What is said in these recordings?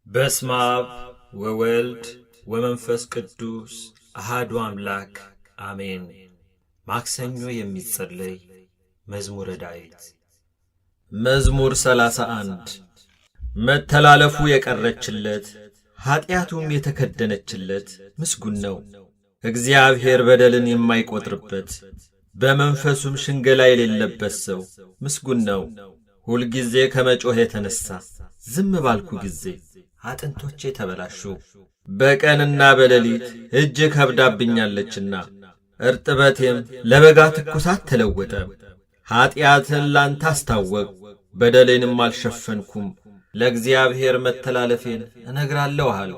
በስመ አብ ወወልድ ወመንፈስ ቅዱስ አሐዱ አምላክ አሜን። ማክሰኞ የሚጸለይ መዝሙረ ዳዊት። መዝሙር 31 መተላለፉ የቀረችለት ኃጢአቱም የተከደነችለት ምስጉን ነው። እግዚአብሔር በደልን የማይቆጥርበት በመንፈሱም ሽንገላ የሌለበት ሰው ምስጉን ነው። ሁልጊዜ ከመጮህ የተነሣ ዝም ባልኩ ጊዜ አጥንቶቼ ተበላሹ። በቀንና በሌሊት እጅግ ከብዳብኛለችና እርጥበቴም ለበጋ ትኩሳት ተለወጠ። ኀጢአትን ላንተ አስታወቅሁ፣ በደሌንም አልሸፈንኩም። ለእግዚአብሔር መተላለፌን እነግራለሁ አልሁ፣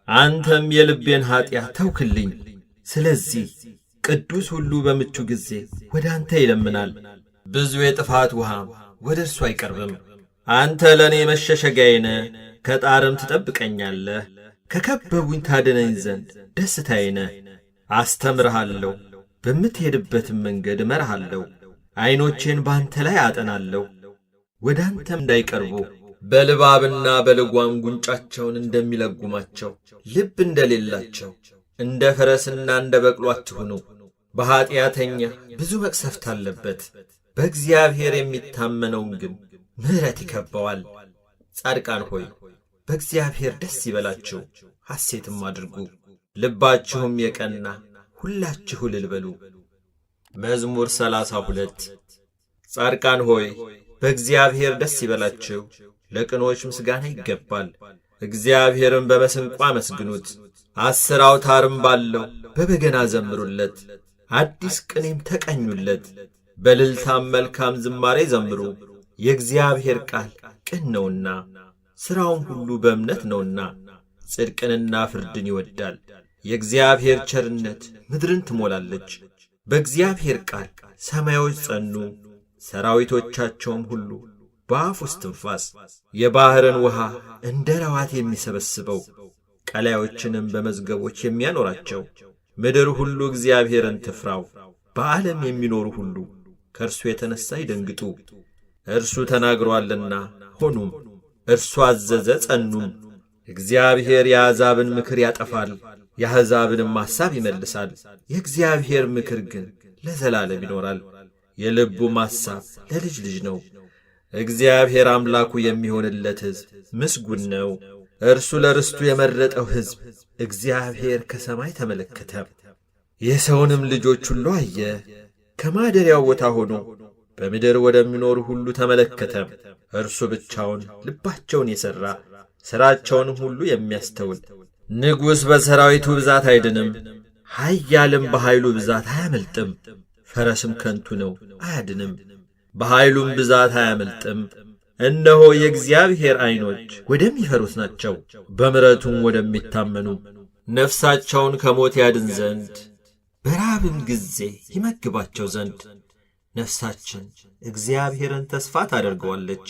አንተም የልቤን ኀጢአት ተውክልኝ። ስለዚህ ቅዱስ ሁሉ በምቹ ጊዜ ወደ አንተ ይለምናል፣ ብዙ የጥፋት ውሃም ወደ እርሱ አይቀርብም። አንተ ለእኔ መሸሸጊያዬ ነህ፣ ከጣርም ትጠብቀኛለህ። ከከበቡኝ ታድነኝ ዘንድ ደስታዬ ነህ። አስተምርሃለሁ፣ በምትሄድበትም መንገድ እመራሃለሁ። ዐይኖቼን በአንተ ላይ አጠናለሁ፣ ወደ አንተም እንዳይቀርቡ። በልባብና በልጓም ጉንጫቸውን እንደሚለጉማቸው ልብ እንደሌላቸው እንደ ፈረስና እንደ በቅሎ አትሁኑ። በኀጢአተኛ ብዙ መቅሰፍት አለበት፣ በእግዚአብሔር የሚታመነውን ግን ምሕረት ይከበዋል። ጻድቃን ሆይ በእግዚአብሔር ደስ ይበላችሁ፣ ሐሴትም አድርጉ። ልባችሁም የቀና ሁላችሁ እልል በሉ። መዝሙር 32 ጻድቃን ሆይ በእግዚአብሔር ደስ ይበላችሁ፣ ለቅኖች ምስጋና ይገባል። እግዚአብሔርን በመሰንቆ አመስግኑት፣ 10 አውታርም ባለው በበገና ዘምሩለት። አዲስ ቅኔም ተቀኙለት፣ በእልልታም መልካም ዝማሬ ዘምሩ። የእግዚአብሔር ቃል ቅን ነውና ሥራውም ሁሉ በእምነት ነውና፣ ጽድቅንና ፍርድን ይወድዳል። የእግዚአብሔር ቸርነት ምድርን ትሞላለች። በእግዚአብሔር ቃል ሰማዮች ጸኑ፣ ሰራዊቶቻቸውም ሁሉ በአፉ እስትንፋስ። የባሕርን ውሃ እንደ ረዋት የሚሰበስበው፣ ቀላዮችንም በመዝገቦች የሚያኖራቸው። ምድር ሁሉ እግዚአብሔርን ትፍራው፣ በዓለም የሚኖሩ ሁሉ ከእርሱ የተነሣ ይደንግጡ። እርሱ ተናግሮአልና ሆኑም፣ እርሱ አዘዘ ጸኑም። እግዚአብሔር የአሕዛብን ምክር ያጠፋል፣ የአሕዛብንም ሐሳብ ይመልሳል። የእግዚአብሔር ምክር ግን ለዘላለም ይኖራል፣ የልቡም ሐሳብ ለልጅ ልጅ ነው። እግዚአብሔር አምላኩ የሚሆንለት ሕዝብ ምስጉን ነው። እርሱ ለርስቱ የመረጠው ሕዝብ። እግዚአብሔር ከሰማይ ተመለከተ፣ የሰውንም ልጆች ሁሉ አየ። ከማደሪያው ቦታ ሆኖ በምድር ወደሚኖሩ ሁሉ ተመለከተ። እርሱ ብቻውን ልባቸውን የሠራ ሥራቸውንም ሁሉ የሚያስተውል። ንጉሥ በሠራዊቱ ብዛት አይድንም፣ ኃያልም በኃይሉ ብዛት አያመልጥም። ፈረስም ከንቱ ነው አያድንም፣ በኃይሉም ብዛት አያመልጥም። እነሆ የእግዚአብሔር ዐይኖች ወደሚፈሩት ናቸው፣ በምሕረቱም ወደሚታመኑ። ነፍሳቸውን ከሞት ያድን ዘንድ በራብም ጊዜ ይመግባቸው ዘንድ። ነፍሳችን እግዚአብሔርን ተስፋ ታደርገዋለች፣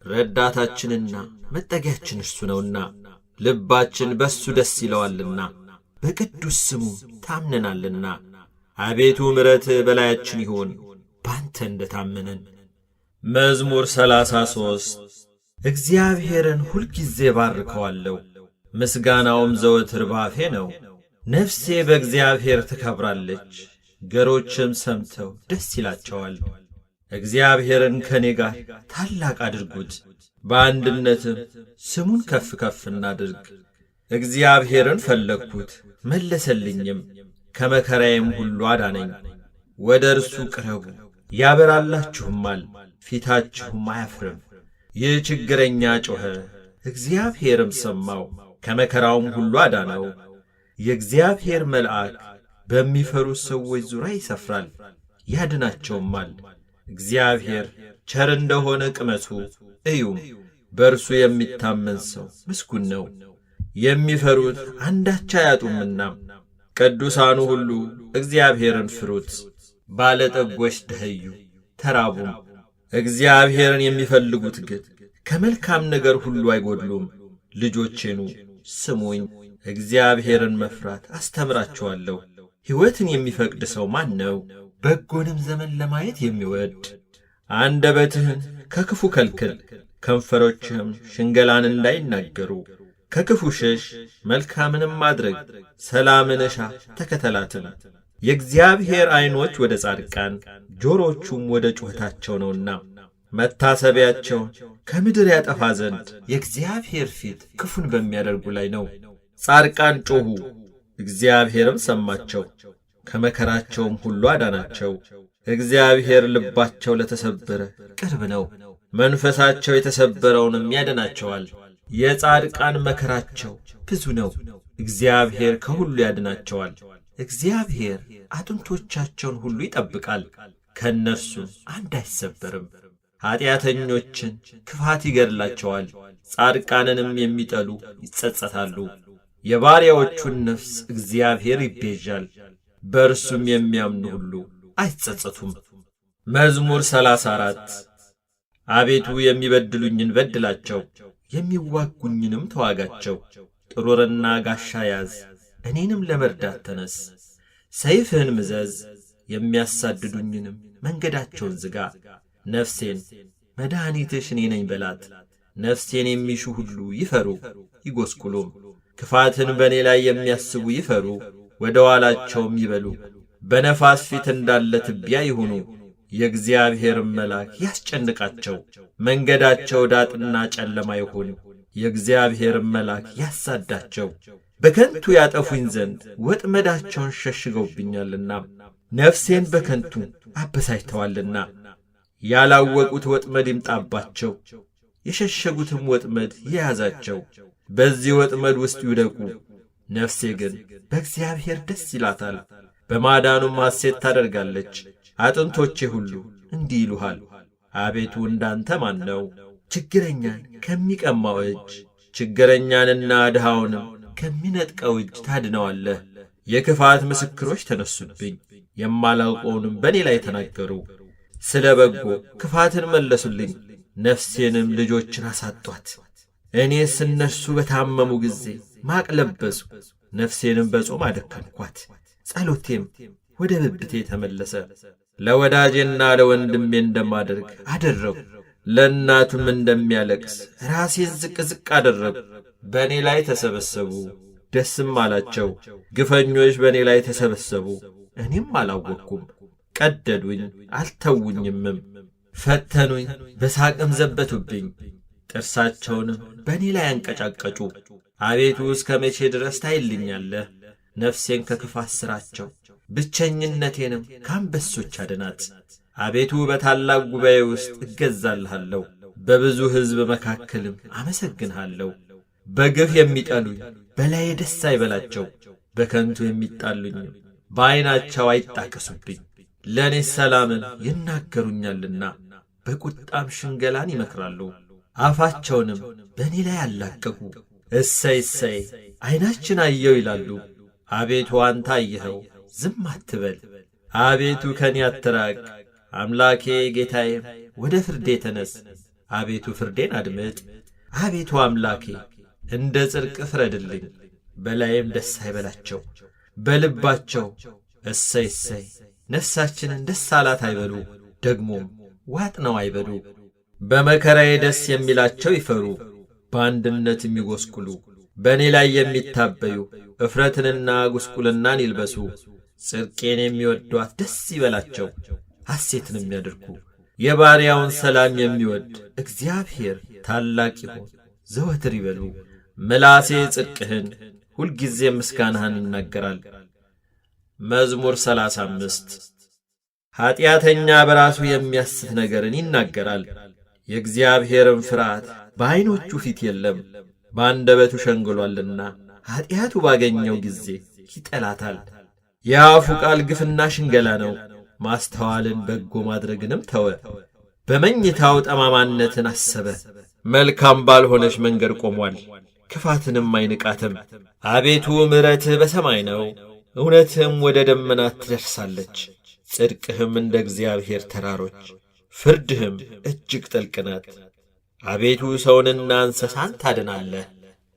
ረዳታችንና መጠጊያችን እርሱ ነውና። ልባችን በእሱ ደስ ይለዋልና፣ በቅዱስ ስሙ ታምነናልና። አቤቱ ምሕረትህ በላያችን ይሁን፣ ባንተ እንደ ታመንን። መዝሙር 33 እግዚአብሔርን ሁልጊዜ ባርከዋለሁ፣ ምስጋናውም ዘወትር ባፌ ነው። ነፍሴ በእግዚአብሔር ትከብራለች፣ ገሮችም ሰምተው ደስ ይላቸዋል። እግዚአብሔርን ከእኔ ጋር ታላቅ አድርጉት፣ በአንድነትም ስሙን ከፍ ከፍ እናድርግ። እግዚአብሔርን ፈለግሁት መለሰልኝም፣ ከመከራዬም ሁሉ አዳነኝ። ወደ እርሱ ቅረቡ ያበራላችሁማል፣ ፊታችሁም አያፍርም። ይህ ችግረኛ ጮኸ፣ እግዚአብሔርም ሰማው፣ ከመከራውም ሁሉ አዳነው። የእግዚአብሔር መልአክ በሚፈሩት ሰዎች ዙሪያ ይሰፍራል፣ ያድናቸውማል። እግዚአብሔር ቸር እንደሆነ ቅመሱ እዩም፣ በእርሱ የሚታመን ሰው ምስጉን ነው። የሚፈሩት አንዳች አያጡምና፣ ቅዱሳኑ ሁሉ እግዚአብሔርን ፍሩት። ባለጠጎች ደኸዩ ተራቡም፣ እግዚአብሔርን የሚፈልጉት ግን ከመልካም ነገር ሁሉ አይጐድሉም። ልጆቼኑ ስሙኝ፣ እግዚአብሔርን መፍራት አስተምራችኋለሁ። ሕይወትን የሚፈቅድ ሰው ማን ነው? በጎንም ዘመን ለማየት የሚወድ። አንደበትህን ከክፉ ከልክል፣ ከንፈሮችህም ሽንገላን እንዳይናገሩ። ከክፉ ሽሽ፣ መልካምንም ማድረግ፣ ሰላምን እሻ ተከተላትም። የእግዚአብሔር ዐይኖች ወደ ጻድቃን ጆሮቹም ወደ ጩኸታቸው ነውና መታሰቢያቸውን ከምድር ያጠፋ ዘንድ የእግዚአብሔር ፊት ክፉን በሚያደርጉ ላይ ነው። ጻድቃን ጮኹ፣ እግዚአብሔርም ሰማቸው፣ ከመከራቸውም ሁሉ አዳናቸው። እግዚአብሔር ልባቸው ለተሰበረ ቅርብ ነው፣ መንፈሳቸው የተሰበረውንም ያድናቸዋል። የጻድቃን መከራቸው ብዙ ነው፣ እግዚአብሔር ከሁሉ ያድናቸዋል። እግዚአብሔር አጥንቶቻቸውን ሁሉ ይጠብቃል፣ ከእነርሱም አንድ አይሰበርም። ኀጢአተኞችን ክፋት ይገድላቸዋል፣ ጻድቃንንም የሚጠሉ ይጸጸታሉ። የባሪያዎቹን ነፍስ እግዚአብሔር ይቤዣል፣ በእርሱም የሚያምኑ ሁሉ አይጸጸቱም። መዝሙር 34 አቤቱ የሚበድሉኝን በድላቸው፣ የሚዋጉኝንም ተዋጋቸው። ጥሩርና ጋሻ ያዝ፣ እኔንም ለመርዳት ተነስ። ሰይፍህን ምዘዝ፣ የሚያሳድዱኝንም መንገዳቸውን ዝጋ። ነፍሴን መድኃኒትሽ እኔ ነኝ በላት። ነፍሴን የሚሹ ሁሉ ይፈሩ ይጐስቁሉም። ክፋትን በእኔ ላይ የሚያስቡ ይፈሩ፣ ወደ ኋላቸውም ይበሉ። በነፋስ ፊት እንዳለ ትቢያ ይሁኑ። የእግዚአብሔርም መልአክ ያስጨንቃቸው፣ መንገዳቸው ዳጥና ጨለማ ይሁን። የእግዚአብሔርም መልአክ ያሳዳቸው፣ በከንቱ ያጠፉኝ ዘንድ ወጥመዳቸውን ሸሽገውብኛልና፣ ነፍሴን በከንቱ አበሳጭተዋልና። ያላወቁት ወጥመድ ይምጣባቸው፣ የሸሸጉትም ወጥመድ ይያዛቸው። በዚህ ወጥመድ ውስጥ ይውደቁ። ነፍሴ ግን በእግዚአብሔር ደስ ይላታል፣ በማዳኑም ሐሴት ታደርጋለች። አጥንቶቼ ሁሉ እንዲህ ይሉሃል፣ አቤቱ እንዳንተ ማን ነው? ችግረኛን ከሚቀማው እጅ፣ ችግረኛንና ድሃውንም ከሚነጥቀው እጅ ታድነዋለህ። የክፋት ምስክሮች ተነሱብኝ፣ የማላውቀውንም በእኔ ላይ ተናገሩ። ስለ በጎ ክፋትን መለሱልኝ፣ ነፍሴንም ልጆችን አሳጧት። እኔስ እነርሱ በታመሙ ጊዜ ማቅ ለበሱ፣ ነፍሴንም በጾም አደከምኳት። ጸሎቴም ወደ ብብቴ ተመለሰ። ለወዳጄና ለወንድሜ እንደማደርግ አደረጉ፣ ለእናቱም እንደሚያለቅስ ራሴን ዝቅ ዝቅ አደረጉ። በእኔ ላይ ተሰበሰቡ፣ ደስም አላቸው። ግፈኞች በእኔ ላይ ተሰበሰቡ፣ እኔም አላወቅኩም። ቀደዱኝ አልተውኝምም፣ ፈተኑኝ በሳቅም ዘበቱብኝ። ጥርሳቸውንም በእኔ ላይ አንቀጫቀጩ። አቤቱ እስከ መቼ ድረስ ታይልኛለህ? ነፍሴን ከክፋት ሥራቸው፣ ብቸኝነቴንም ከአንበሶች አድናት። አቤቱ በታላቅ ጉባኤ ውስጥ እገዛልሃለሁ፣ በብዙ ሕዝብ መካከልም አመሰግንሃለሁ። በግፍ የሚጠሉኝ በላዬ ደስ አይበላቸው፣ በከንቱ የሚጣሉኝም በዐይናቸው አይጣቀሱብኝ። ለእኔስ ሰላምን ይናገሩኛልና በቁጣም ሽንገላን ይመክራሉ። አፋቸውንም በእኔ ላይ አላቀቁ። እሰይ እሰይ ዐይናችን አየው ይላሉ። አቤቱ አንተ አየኸው፣ ዝም አትበል። አቤቱ ከኔ አትራቅ። አምላኬ ጌታዬም ወደ ፍርዴ ተነስ። አቤቱ ፍርዴን አድምጥ። አቤቱ አምላኬ እንደ ጽድቅ ፍረድልኝ። በላዬም ደስ አይበላቸው፣ በልባቸው እሰይ እሰይ ነፍሳችንን ደስ አላት አይበሉ፣ ደግሞም ዋጥነው አይበሉ። በመከራዬ ደስ የሚላቸው ይፈሩ፣ በአንድነት የሚጐስቁሉ። በእኔ ላይ የሚታበዩ እፍረትንና ጉስቁልናን ይልበሱ። ጽድቄን የሚወዷት ደስ ይበላቸው፣ ሐሴትን የሚያደርጉ። የባሪያውን ሰላም የሚወድ እግዚአብሔር ታላቅ ይሆን ዘወትር ይበሉ። ምላሴ ጽድቅህን ሁልጊዜ ምስጋናህን ይናገራል። መዝሙር 35 ኀጢአተኛ በራሱ የሚያስት ነገርን ይናገራል፣ የእግዚአብሔርም ፍርሃት በዐይኖቹ ፊት የለም። በአንደበቱ ሸንግሎአልና ኀጢአቱ ባገኘው ጊዜ ይጠላታል። የአፉ ቃል ግፍና ሽንገላ ነው፣ ማስተዋልን በጎ ማድረግንም ተወ። በመኝታው ጠማማነትን አሰበ፣ መልካም ባልሆነች መንገድ ቆሟል፣ ክፋትንም አይንቃትም። አቤቱ ምሕረትህ በሰማይ ነው፣ እውነትህም ወደ ደመናት ትደርሳለች። ጽድቅህም እንደ እግዚአብሔር ተራሮች፣ ፍርድህም እጅግ ጥልቅ ናት። አቤቱ ሰውንና እንስሳን ታድናለህ።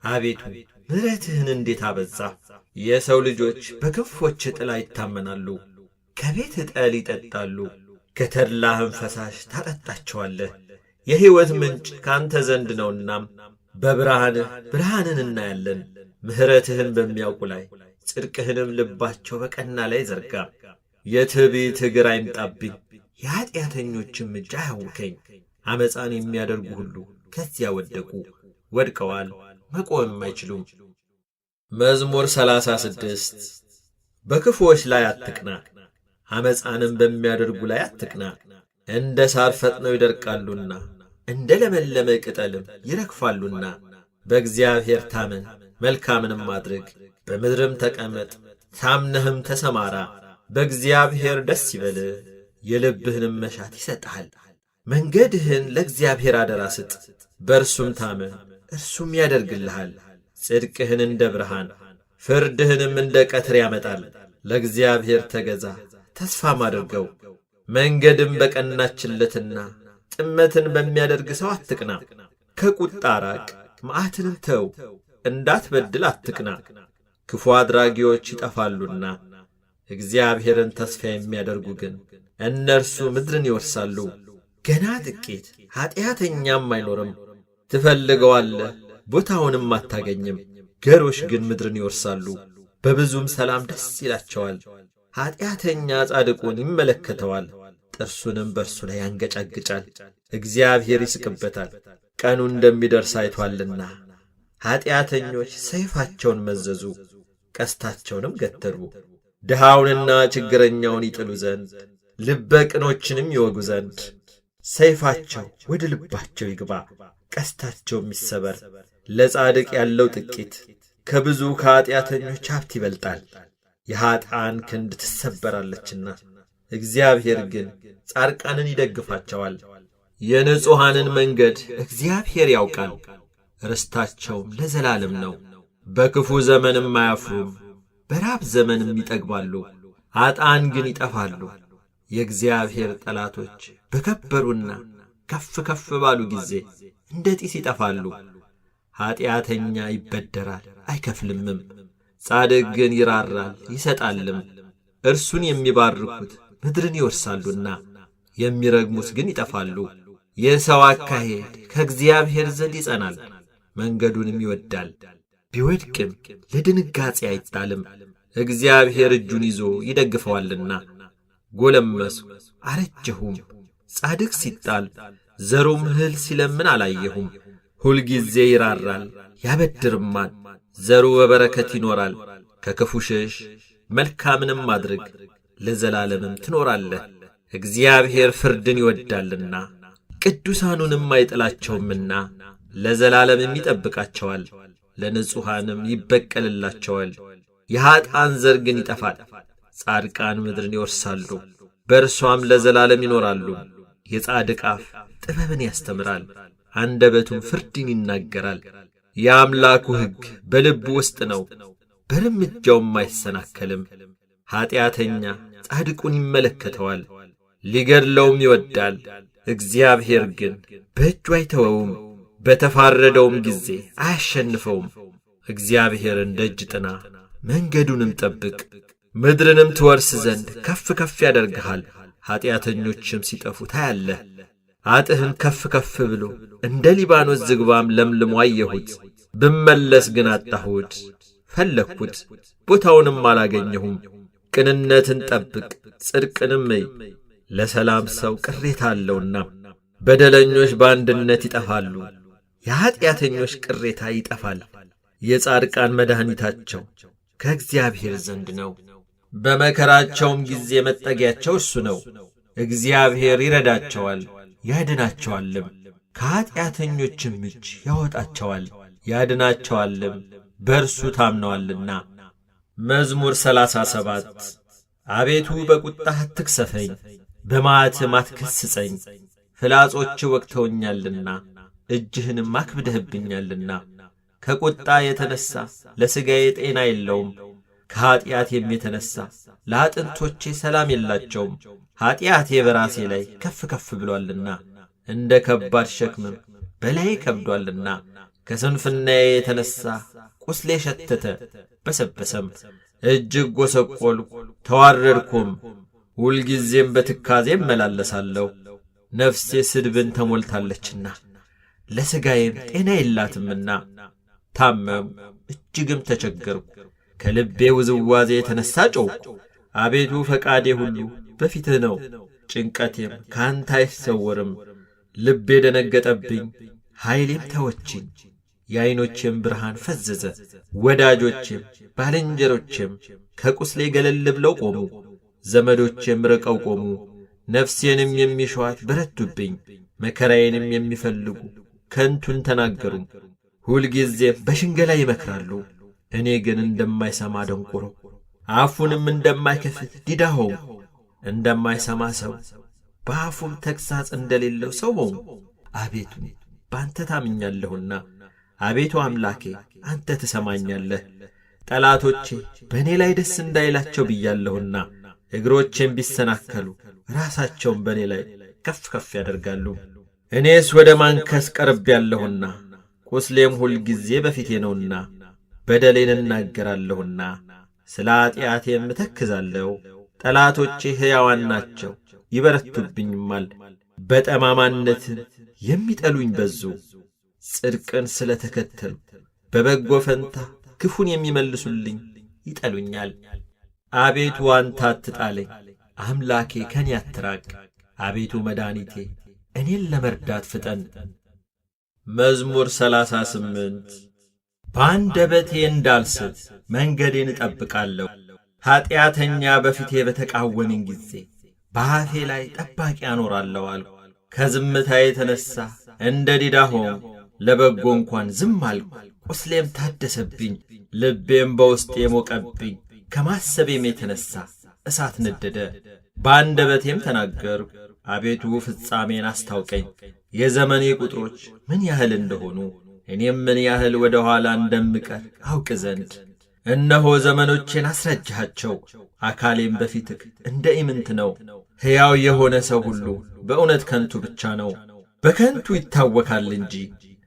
አቤቱ ምሕረትህን እንዴት አበዛ! የሰው ልጆች በክንፎች ጥላ ይታመናሉ፣ ከቤት ጠል ይጠጣሉ፣ ከተድላህም ፈሳሽ ታጠጣቸዋለህ። የሕይወት ምንጭ ካንተ ዘንድ ነውና በብርሃንህ ብርሃንን እናያለን። ምሕረትህን በሚያውቁ ላይ ጽድቅህንም ልባቸው በቀና ላይ ዘርጋ። የትዕቢት እግር አይምጣብኝ፣ የኀጢአተኞችም እጅ አያውከኝ። ዓመፃን የሚያደርጉ ሁሉ ከዚያ ወደቁ፣ ወድቀዋል፣ መቆምም አይችሉም። መዝሙር 36 በክፉዎች ላይ አትቅና፣ ዓመፃንም በሚያደርጉ ላይ አትቅና። እንደ ሳር ፈጥነው ይደርቃሉና እንደ ለመለመ ቅጠልም ይረግፋሉና። በእግዚአብሔር ታመን፣ መልካምንም አድርግ፣ በምድርም ተቀመጥ፣ ታምነህም ተሰማራ። በእግዚአብሔር ደስ ይበልህ፣ የልብህንም መሻት ይሰጥሃል። መንገድህን ለእግዚአብሔር አደራ ስጥ፣ በእርሱም ታመን፣ እርሱም ያደርግልሃል። ጽድቅህን እንደ ብርሃን ፍርድህንም እንደ ቀትር ያመጣል። ለእግዚአብሔር ተገዛ፣ ተስፋም አድርገው። መንገድም በቀናችለትና ጥመትን በሚያደርግ ሰው አትቅና። ከቁጣ ራቅ፣ መዓትንም ተው፣ እንዳትበድል አትቅና። ክፉ አድራጊዎች ይጠፋሉና እግዚአብሔርን ተስፋ የሚያደርጉ ግን እነርሱ ምድርን ይወርሳሉ። ገና ጥቂት ኀጢአተኛም አይኖርም። ትፈልገዋለህ፣ ቦታውንም አታገኝም። ገሮች ግን ምድርን ይወርሳሉ፣ በብዙም ሰላም ደስ ይላቸዋል። ኀጢአተኛ ጻድቁን ይመለከተዋል፣ ጥርሱንም በእርሱ ላይ ያንገጫግጫል። እግዚአብሔር ይስቅበታል፣ ቀኑ እንደሚደርስ አይቶአልና። ኀጢአተኞች ሰይፋቸውን መዘዙ፣ ቀስታቸውንም ገተሩ። ድሃውንና ችግረኛውን ይጥሉ ዘንድ ልበ ቅኖችንም ይወጉ ዘንድ። ሰይፋቸው ወደ ልባቸው ይግባ፣ ቀስታቸውም ይሰበር። ለጻድቅ ያለው ጥቂት ከብዙ ከኀጢአተኞች ሀብት ይበልጣል። የኀጥኣን ክንድ ትሰበራለችና እግዚአብሔር ግን ጻድቃንን ይደግፋቸዋል። የንጹሐንን መንገድ እግዚአብሔር ያውቃል፣ ርስታቸውም ለዘላለም ነው። በክፉ ዘመንም አያፍሩም፣ በራብ ዘመንም ይጠግባሉ። ኀጥኣን ግን ይጠፋሉ። የእግዚአብሔር ጠላቶች በከበሩና ከፍ ከፍ ባሉ ጊዜ እንደ ጢስ ይጠፋሉ። ኀጢአተኛ ይበደራል አይከፍልምም፣ ጻድቅ ግን ይራራል ይሰጣልም። እርሱን የሚባርኩት ምድርን ይወርሳሉና የሚረግሙት ግን ይጠፋሉ። የሰው አካሄድ ከእግዚአብሔር ዘንድ ይጸናል፣ መንገዱንም ይወድዳል። ቢወድቅም ለድንጋጼ አይጣልም፣ እግዚአብሔር እጁን ይዞ ይደግፈዋልና። ጎለመስኩ አረጀሁም፣ ጻድቅ ሲጣል ዘሩም እህል ሲለምን አላየሁም። ሁልጊዜ ይራራል ያበድርማል፣ ዘሩ በበረከት ይኖራል። ከክፉ ሽሽ፣ መልካምንም አድርግ፣ ለዘላለምም ትኖራለህ። እግዚአብሔር ፍርድን ይወድዳልና ቅዱሳኑንም አይጥላቸውምና ለዘላለምም ይጠብቃቸዋል። ለንጹሐንም ይበቀልላቸዋል። የኀጥኣን ዘር ግን ይጠፋል፣ ጻድቃን ምድርን ይወርሳሉ፣ በእርሷም ለዘላለም ይኖራሉ። የጻድቅ አፍ ጥበብን ያስተምራል፣ አንደበቱም ፍርድን ይናገራል። የአምላኩ ሕግ በልቡ ውስጥ ነው፣ በርምጃውም አይሰናከልም። ኀጢአተኛ ጻድቁን ይመለከተዋል፣ ሊገድለውም ይወዳል። እግዚአብሔር ግን በእጁ አይተወውም፣ በተፋረደውም ጊዜ አያሸንፈውም። እግዚአብሔርን ደጅ ጥና፣ መንገዱንም ጠብቅ፣ ምድርንም ትወርስ ዘንድ ከፍ ከፍ ያደርግሃል። ኀጢአተኞችም ሲጠፉ ታያለህ። አጥህም ከፍ ከፍ ብሎ እንደ ሊባኖስ ዝግባም ለምልሞ አየሁት። ብመለስ ግን አጣሁት፣ ፈለግሁት፣ ቦታውንም አላገኘሁም። ቅንነትን ጠብቅ፣ ጽድቅንም እይ፣ ለሰላም ሰው ቅሬታ አለውና። በደለኞች በአንድነት ይጠፋሉ፣ የኀጢአተኞች ቅሬታ ይጠፋል። የጻድቃን መድኃኒታቸው ከእግዚአብሔር ዘንድ ነው፣ በመከራቸውም ጊዜ መጠጊያቸው እርሱ ነው። እግዚአብሔር ይረዳቸዋል ያድናቸዋልም፣ ከኀጢአተኞችም እጅ ያወጣቸዋል ያድናቸዋልም፣ በእርሱ ታምነዋልና። መዝሙር 37 አቤቱ በቁጣህ አትክሰፈኝ፣ በመዓትህም አትገሥጸኝ። ፍላጾች ወግተውኛልና እጅህንም አክብደህብኛልና። ከቁጣ የተነሣ ለሥጋዬ ጤና የለውም፣ ከኀጢአቴም የተነሣ ለአጥንቶቼ ሰላም የላቸውም። ኀጢአቴ በራሴ ላይ ከፍ ከፍ ብሎአልና እንደ ከባድ ሸክምም በላዬ ከብዶአልና። ከስንፍናዬ የተነሣ ቁስሌ ሸተተ በሰበሰም፣ እጅግ ጐሰቈልሁ ተዋረድኩም። ሁልጊዜም በትካዜ እመላለሳለሁ፣ ነፍሴ ስድብን ተሞልታለችና ለሥጋዬም ጤና የላትምና ታመም እጅግም ተቸገርኩ። ከልቤ ውዝዋዜ የተነሣ ጮኽኩ። አቤቱ ፈቃዴ ሁሉ በፊትህ ነው፣ ጭንቀቴም ከአንተ አይሰወርም። ልቤ ደነገጠብኝ፣ ኃይሌም ተወችኝ። የዐይኖቼም ብርሃን ፈዘዘ። ወዳጆቼም ባልንጀሮቼም ከቁስሌ ገለል ብለው ቆሙ። ዘመዶቼም ርቀው ቆሙ። ነፍሴንም የሚሿት በረቱብኝ። መከራዬንም የሚፈልጉ ከንቱን ተናገሩ። ሁልጊዜም በሽንገላ ይመክራሉ። እኔ ግን እንደማይሰማ ደንቆሮ፣ አፉንም እንደማይከፍት ዲዳ ሆንኩ። እንደማይሰማ ሰው በአፉም ተግሣጽ እንደሌለው ሰው ሆንኩ። አቤቱ በአንተ ታምኛለሁና፣ አቤቱ አምላኬ አንተ ትሰማኛለህ። ጠላቶቼ በእኔ ላይ ደስ እንዳይላቸው ብያለሁና፣ እግሮቼም ቢሰናከሉ ራሳቸውን በእኔ ላይ ከፍ ከፍ ያደርጋሉ። እኔስ ወደ ማንከስ ቀርቤያለሁና፣ ቁስሌም ሁል ጊዜ በፊቴ ነውና፣ በደሌን እናገራለሁና ስለ ኃጢአቴም እተክዛለሁ። ጠላቶቼ ሕያዋን ናቸው ይበረቱብኝማል። በጠማማነትም የሚጠሉኝ በዙ። ጽድቅን ስለ ተከተሉ በበጎ ፈንታ ክፉን የሚመልሱልኝ ይጠሉኛል። አቤቱ አንተ አትጣለኝ፣ አምላኬ ከኔ አትራቅ። አቤቱ መድኃኒቴ እኔን ለመርዳት ፍጠን። መዝሙር 38 በአንደበቴ እንዳልስት መንገዴን እጠብቃለሁ። ኀጢአተኛ በፊቴ በተቃወመኝ ጊዜ በአፌ ላይ ጠባቂ አኖራለሁ አልሁ። ከዝምታ የተነሣ እንደ ዲዳ ሆንኩ፣ ለበጎ እንኳን ዝም አልሁ። ቁስሌም ታደሰብኝ፣ ልቤም በውስጤ ሞቀብኝ። ከማሰቤም የተነሣ እሳት ነደደ። በአንደበቴም ተናገርሁ፣ አቤቱ ፍጻሜን አስታውቀኝ፣ የዘመኔ ቁጥሮች ምን ያህል እንደሆኑ እኔም ምን ያህል ወደ ኋላ እንደምቀር አውቅ ዘንድ። እነሆ ዘመኖቼን አስረጅሃቸው፣ አካሌም በፊትህ እንደ ኢምንት ነው። ሕያው የሆነ ሰው ሁሉ በእውነት ከንቱ ብቻ ነው፣ በከንቱ ይታወካል እንጂ።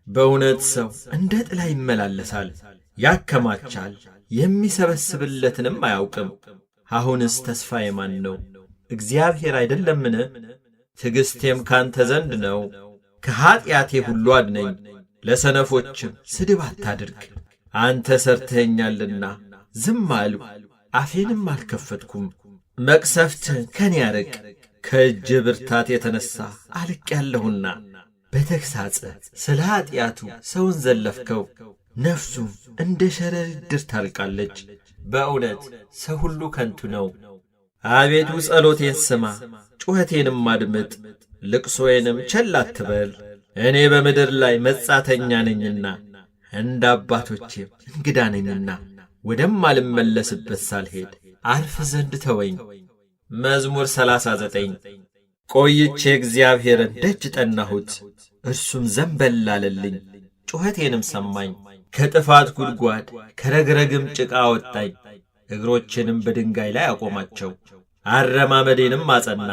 በእውነት ሰው እንደ ጥላ ይመላለሳል፣ ያከማቻል፣ የሚሰበስብለትንም አያውቅም። አሁንስ ተስፋዬ ማን ነው? እግዚአብሔር አይደለምን? ትዕግሥቴም ካንተ ዘንድ ነው። ከኀጢአቴ ሁሉ አድነኝ፣ ለሰነፎችም ስድብ አታድርግ። አንተ ሠርተኸኛልና ዝም አልሁ፣ አፌንም አልከፈትኩም። መቅሰፍትህን ከኔ ያርቅ፣ ከእጅ ብርታት የተነሣ አልቄአለሁና። በተግሣጽህ ስለ ኀጢአቱ ሰውን ዘለፍከው፣ ነፍሱም እንደ ሸረሪት ድር ታልቃለች። በእውነት ሰው ሁሉ ከንቱ ነው። አቤቱ ጸሎቴን ስማ፣ ጩኸቴንም አድምጥ፣ ልቅሶዬንም ቸል አትበል። እኔ በምድር ላይ መጻተኛ ነኝና እንደ አባቶቼም እንግዳ ነኝና ወደማልመለስበት ሳልሄድ አርፍ ዘንድ ተወኝ። መዝሙር 39 ቆይቼ እግዚአብሔርን ደጅ ጠናሁት፣ እርሱም ዘንበል አለልኝ፣ ጩኸቴንም ሰማኝ። ከጥፋት ጉድጓድ ከረግረግም ጭቃ አወጣኝ፣ እግሮቼንም በድንጋይ ላይ አቆማቸው፣ አረማመዴንም አጸና።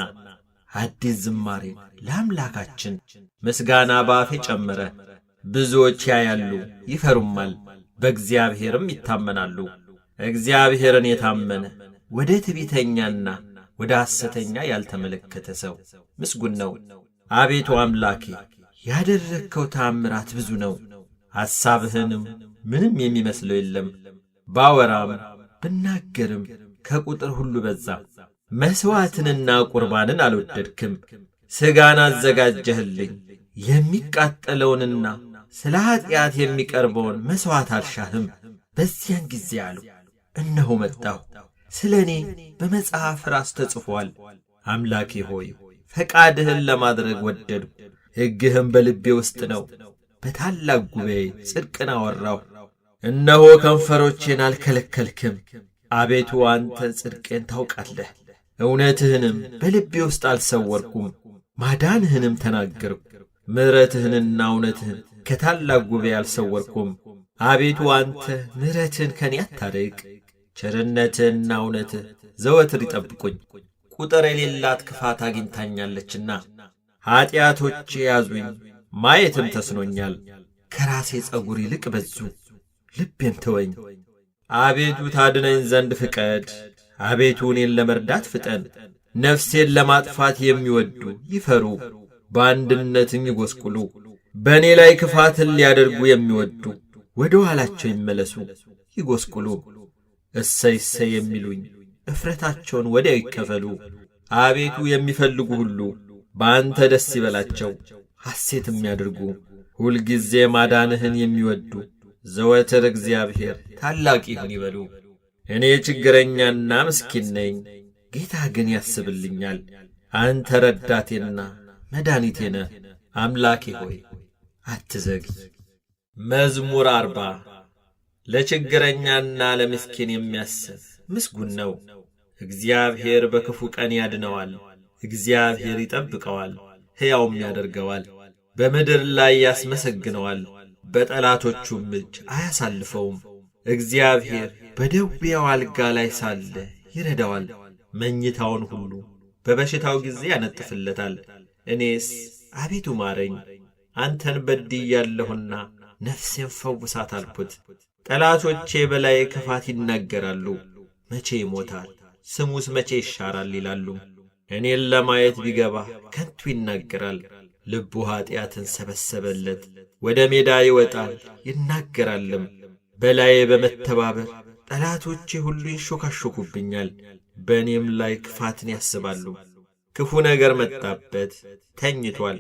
አዲስ ዝማሬ ለአምላካችን ምስጋና በአፌ ጨመረ። ብዙዎች ያያሉ ይፈሩማል፣ በእግዚአብሔርም ይታመናሉ። እግዚአብሔርን የታመነ ወደ ትዕቢተኛና ወደ ሐሰተኛ ያልተመለከተ ሰው ምስጉን ነው። አቤቱ አምላኬ ያደረግከው ተአምራት ብዙ ነው፣ ሐሳብህንም ምንም የሚመስለው የለም። ባወራም ብናገርም ከቁጥር ሁሉ በዛ። መሥዋዕትንና ቁርባንን አልወደድክም። ሥጋን አዘጋጀህልኝ፣ የሚቃጠለውንና ስለ ኀጢአት የሚቀርበውን መሥዋዕት አልሻህም። በዚያን ጊዜ አሉ፣ እነሆ መጣሁ። ስለ እኔ በመጽሐፍ ራስ ተጽፏል። አምላኬ ሆይ ፈቃድህን ለማድረግ ወደድሁ፣ ሕግህም በልቤ ውስጥ ነው። በታላቅ ጉባኤ ጽድቅን አወራሁ። እነሆ ከንፈሮቼን አልከለከልክም። አቤቱ አንተ ጽድቄን ታውቃለህ፣ እውነትህንም በልቤ ውስጥ አልሰወርኩም። ማዳንህንም ተናገርሁ፣ ምሕረትህንና እውነትህን ከታላቅ ጉባኤ አልሰወርኩም። አቤቱ አንተ ምሕረትህን ከኔ አታርቅ፣ ቸርነትህና እውነትህ ዘወትር ይጠብቁኝ። ቁጥር የሌላት ክፋት አግኝታኛለችና ኀጢአቶቼ ያዙኝ፣ ማየትም ተስኖኛል። ከራሴ ጸጉር ይልቅ በዙ፣ ልቤም ተወኝ። አቤቱ ታድነኝ ዘንድ ፍቀድ፣ አቤቱ እኔን ለመርዳት ፍጠን። ነፍሴን ለማጥፋት የሚወዱ ይፈሩ፣ በአንድነትም ይጐስቁሉ። በእኔ ላይ ክፋትን ሊያደርጉ የሚወዱ ወደ ኋላቸው ይመለሱ ይጐስቁሉ። እሰይ እሰይ የሚሉኝ እፍረታቸውን ወዲያው ይከፈሉ። አቤቱ የሚፈልጉ ሁሉ በአንተ ደስ ይበላቸው ሐሴት የሚያደርጉ። ሁልጊዜ ማዳንህን የሚወዱ ዘወትር እግዚአብሔር ታላቅ ይሁን ይበሉ። እኔ ችግረኛና ምስኪን ነኝ፣ ጌታ ግን ያስብልኛል። አንተ ረዳቴና መድኃኒቴ ነህ። አምላኬ ሆይ አትዘግይ። መዝሙር 40 ለችግረኛና ለምስኪን የሚያስብ ምስጉን ነው። እግዚአብሔር በክፉ ቀን ያድነዋል። እግዚአብሔር ይጠብቀዋል፣ ሕያውም ያደርገዋል። በምድር ላይ ያስመሰግነዋል፣ በጠላቶቹም እጅ አያሳልፈውም። እግዚአብሔር በደዌው አልጋ ላይ ሳለ ይረዳዋል፣ መኝታውን ሁሉ በበሽታው ጊዜ ያነጥፍለታል። እኔስ አቤቱ ማረኝ፣ አንተን በድያለሁና ነፍሴን ፈውሳት አልኩት። ጠላቶቼ በላይ ክፋት ይናገራሉ። መቼ ይሞታል? ስሙስ መቼ ይሻራል ይላሉ። እኔን ለማየት ቢገባ ከንቱ ይናገራል። ልቡ ኀጢአትን ሰበሰበለት። ወደ ሜዳ ይወጣል ይናገራልም። በላዬ በመተባበር ጠላቶቼ ሁሉ ይንሾካሾኩብኛል። በእኔም ላይ ክፋትን ያስባሉ። ክፉ ነገር መጣበት፣ ተኝቷል፣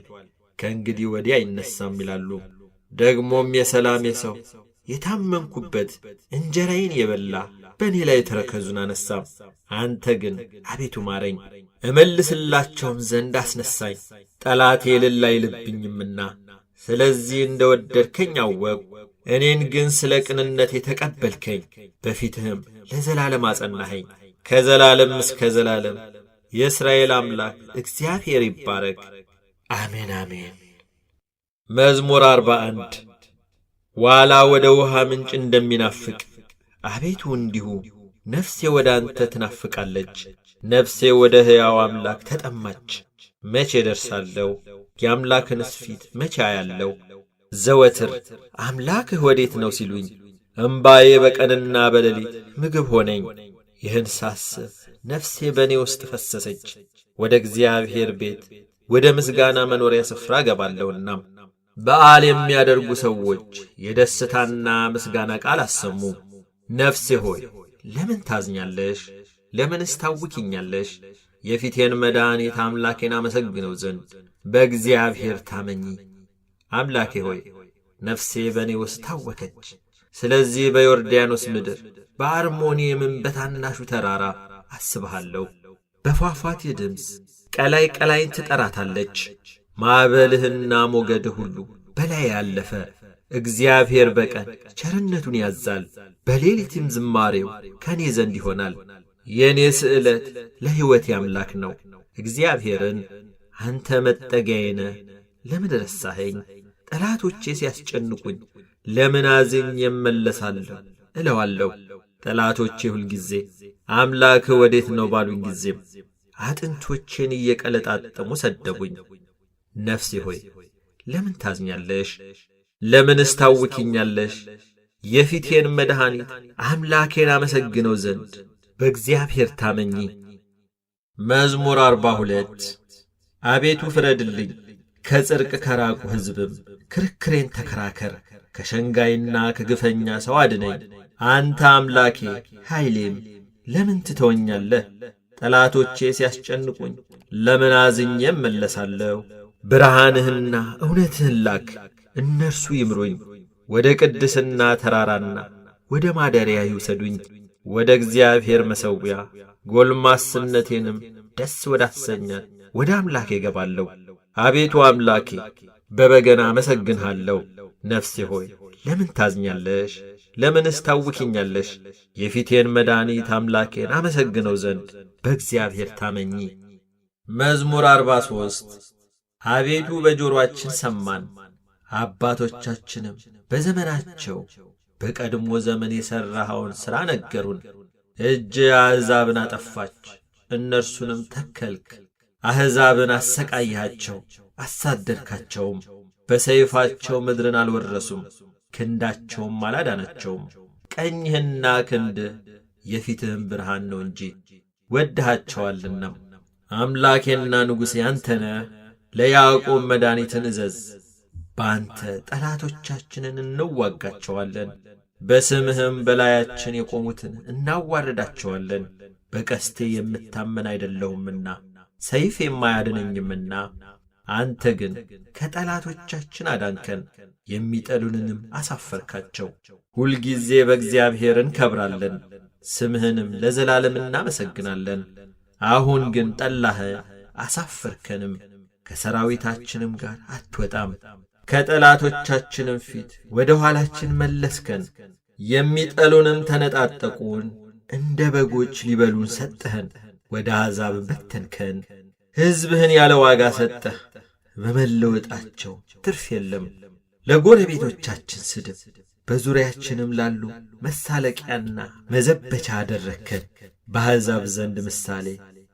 ከእንግዲህ ወዲህ አይነሳም ይላሉ። ደግሞም የሰላሜ ሰው የታመንኩበት እንጀራዬን የበላ በእኔ ላይ ተረከዙን አነሣ። አንተ ግን አቤቱ ማረኝ፣ እመልስላቸውም ዘንድ አስነሣኝ። ጠላቴ እልል አይልብኝምና ስለዚህ እንደ ወደድከኝ አወቅሁ። እኔን ግን ስለ ቅንነቴ ተቀበልከኝ፣ በፊትህም ለዘላለም አጸናኸኝ። ከዘላለም እስከ ዘላለም የእስራኤል አምላክ እግዚአብሔር ይባረክ። አሜን አሜን። መዝሙር 41 ዋላ ወደ ውሃ ምንጭ እንደሚናፍቅ አቤቱ እንዲሁ ነፍሴ ወደ አንተ ትናፍቃለች። ነፍሴ ወደ ሕያው አምላክ ተጠማች። መቼ ደርሳለሁ? የአምላክንስ ፊት መቼ አያለሁ? ዘወትር አምላክህ ወዴት ነው ሲሉኝ፣ እምባዬ በቀንና በሌሊት ምግብ ሆነኝ። ይህን ሳስብ ነፍሴ በእኔ ውስጥ ፈሰሰች። ወደ እግዚአብሔር ቤት ወደ ምስጋና መኖሪያ ስፍራ ገባለሁና። በዓል የሚያደርጉ ሰዎች የደስታና ምስጋና ቃል አሰሙ። ነፍሴ ሆይ ለምን ታዝኛለሽ? ለምንስ ታውኪኛለሽ? የፊቴን መድኃኒት አምላኬን አመሰግነው ዘንድ በእግዚአብሔር ታመኚ። አምላኬ ሆይ ነፍሴ በእኔ ውስጥ ታወከች። ስለዚህ በዮርዳኖስ ምድር በአርሞንየምም በታናሹ ተራራ አስብሃለሁ። በፏፏቴ ድምፅ ቀላይ ቀላይን ትጠራታለች። ማዕበልህና ሞገድህ ሁሉ በላይ ያለፈ። እግዚአብሔር በቀን ቸርነቱን ያዛል፣ በሌሊትም ዝማሬው ከእኔ ዘንድ ይሆናል። የእኔ ስእለት ለሕይወቴ አምላክ ነው። እግዚአብሔርን አንተ መጠጊያዬ ነህ ለምን ረሳኸኝ? ጠላቶቼ ሲያስጨንቁኝ ለምን አዝኜ እመለሳለሁ እለዋለሁ። ጠላቶቼ ሁልጊዜ አምላክህ ወዴት ነው ባሉኝ ጊዜም አጥንቶቼን እየቀለጣጠሙ ሰደቡኝ። ነፍሴ ሆይ ለምን ታዝኛለሽ? ለምንስ ታውኪኛለሽ? የፊቴን መድኃኒት አምላኬን አመሰግነው ዘንድ በእግዚአብሔር ታመኚ። መዝሙር 42 አቤቱ ፍረድልኝ፣ ከጽድቅ ከራቁ ሕዝብም ክርክሬን ተከራከር። ከሸንጋይና ከግፈኛ ሰው አድነኝ። አንተ አምላኬ ኃይሌም ለምን ትተወኛለህ? ጠላቶቼ ሲያስጨንቁኝ ለምን አዝኜ እመለሳለሁ? ብርሃንህና እውነትህን ላክ፣ እነርሱ ይምሩኝ። ወደ ቅድስና ተራራና ወደ ማደሪያ ይውሰዱኝ። ወደ እግዚአብሔር መሠዊያ ጎልማስነቴንም ደስ ወዳሰኛት ወደ አምላኬ እገባለሁ። አቤቱ አምላኬ በበገና አመሰግንሃለሁ። ነፍሴ ሆይ ለምን ታዝኛለሽ? ለምንስ ታውኪኛለሽ? የፊቴን መድኃኒት አምላኬን አመሰግነው ዘንድ በእግዚአብሔር ታመኚ። መዝሙር 43 አቤቱ በጆሮአችን ሰማን፣ አባቶቻችንም በዘመናቸው በቀድሞ ዘመን የሠራኸውን ሥራ ነገሩን። እጅ አሕዛብን አጠፋች፣ እነርሱንም ተከልክ። አሕዛብን አሰቃይሃቸው፣ አሳደድካቸውም። በሰይፋቸው ምድርን አልወረሱም፣ ክንዳቸውም አላዳናቸውም። ቀኝህና ክንድህ የፊትህም ብርሃን ነው እንጂ ወድሃቸዋልና። አምላኬና ንጉሴ አንተ ነህ፣ ለያዕቆብ መድኃኒትን እዘዝ። በአንተ ጠላቶቻችንን እንዋጋቸዋለን፣ በስምህም በላያችን የቆሙትን እናዋርዳቸዋለን። በቀስቴ የምታመን አይደለሁምና ሰይፍ የማያድነኝምና፣ አንተ ግን ከጠላቶቻችን አዳንከን፣ የሚጠሉንንም አሳፈርካቸው። ሁልጊዜ በእግዚአብሔር እንከብራለን፣ ስምህንም ለዘላለም እናመሰግናለን። አሁን ግን ጠላህ አሳፈርከንም፣ ከሰራዊታችንም ጋር አትወጣም። ከጠላቶቻችንም ፊት ወደ ኋላችን መለስከን፣ የሚጠሉንም ተነጣጠቁን። እንደ በጎች ሊበሉን ሰጠህን፣ ወደ አሕዛብ በተንከን። ሕዝብህን ያለ ዋጋ ሰጠህ፣ በመለወጣቸው ትርፍ የለም። ለጎረቤቶቻችን ስድብ፣ በዙሪያችንም ላሉ መሳለቂያና መዘበቻ አደረግከን። በአሕዛብ ዘንድ ምሳሌ፣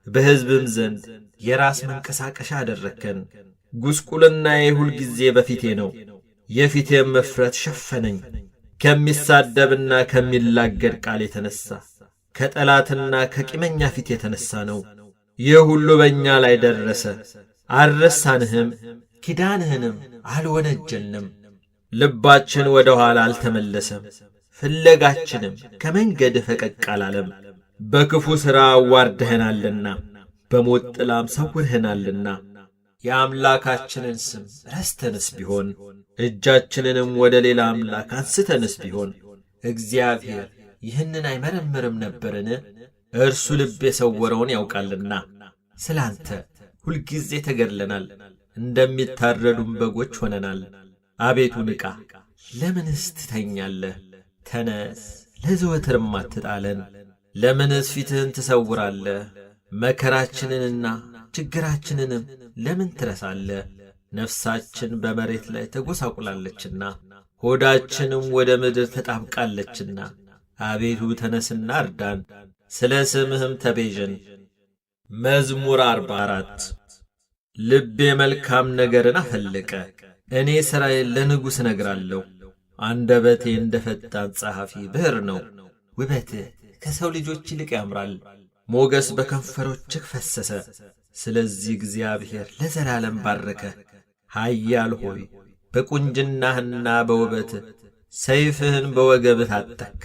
በሕዝብም ዘንድ የራስ መንቀሳቀሻ አደረግከን። ጉስቁልናዬ ሁልጊዜ በፊቴ ነው፣ የፊቴም መፍረት ሸፈነኝ። ከሚሳደብና ከሚላገድ ቃል የተነሣ ከጠላትና ከቂመኛ ፊት የተነሣ ነው። ይህ ሁሉ በእኛ ላይ ደረሰ። አልረሳንህም፣ ኪዳንህንም አልወነጀልንም። ልባችን ወደ ኋላ አልተመለሰም፣ ፍለጋችንም ከመንገድህ ፈቀቅ አላለም። በክፉ ሥራ አዋርደኸናልና በሞት ጥላም ሰውርኸናልና፣ የአምላካችንን ስም ረስተንስ ቢሆን እጃችንንም ወደ ሌላ አምላክ አንስተንስ ቢሆን እግዚአብሔር ይህንን አይመረምርም ነበርን? እርሱ ልብ የሰወረውን ያውቃልና። ስለ አንተ ሁልጊዜ ተገድለናል፣ እንደሚታረዱም በጎች ሆነናል። አቤቱ ንቃ፣ ለምንስ ትተኛለህ? ተነስ፣ ለዘወትርም አትጣለን። ለምንስ ፊትህን ትሰውራለህ? መከራችንንና ችግራችንንም ለምን ትረሳለህ? ነፍሳችን በመሬት ላይ ተጐሳቁላለችና ሆዳችንም ወደ ምድር ተጣብቃለችና፣ አቤቱ ተነስና እርዳን፣ ስለ ስምህም ተቤዠን። መዝሙር 44 ልቤ መልካም ነገርን አፈለቀ፣ እኔ ሥራዬን ለንጉሥ እነግራለሁ። አንደበቴ እንደ ፈጣን ጸሐፊ ብዕር ነው። ውበትህ ከሰው ልጆች ይልቅ ያምራል፣ ሞገስ በከንፈሮችህ ፈሰሰ። ስለዚህ እግዚአብሔር ለዘላለም ባረከ። ኃያል ሆይ በቁንጅናህና በውበትህ ሰይፍህን በወገብህ አጠክ።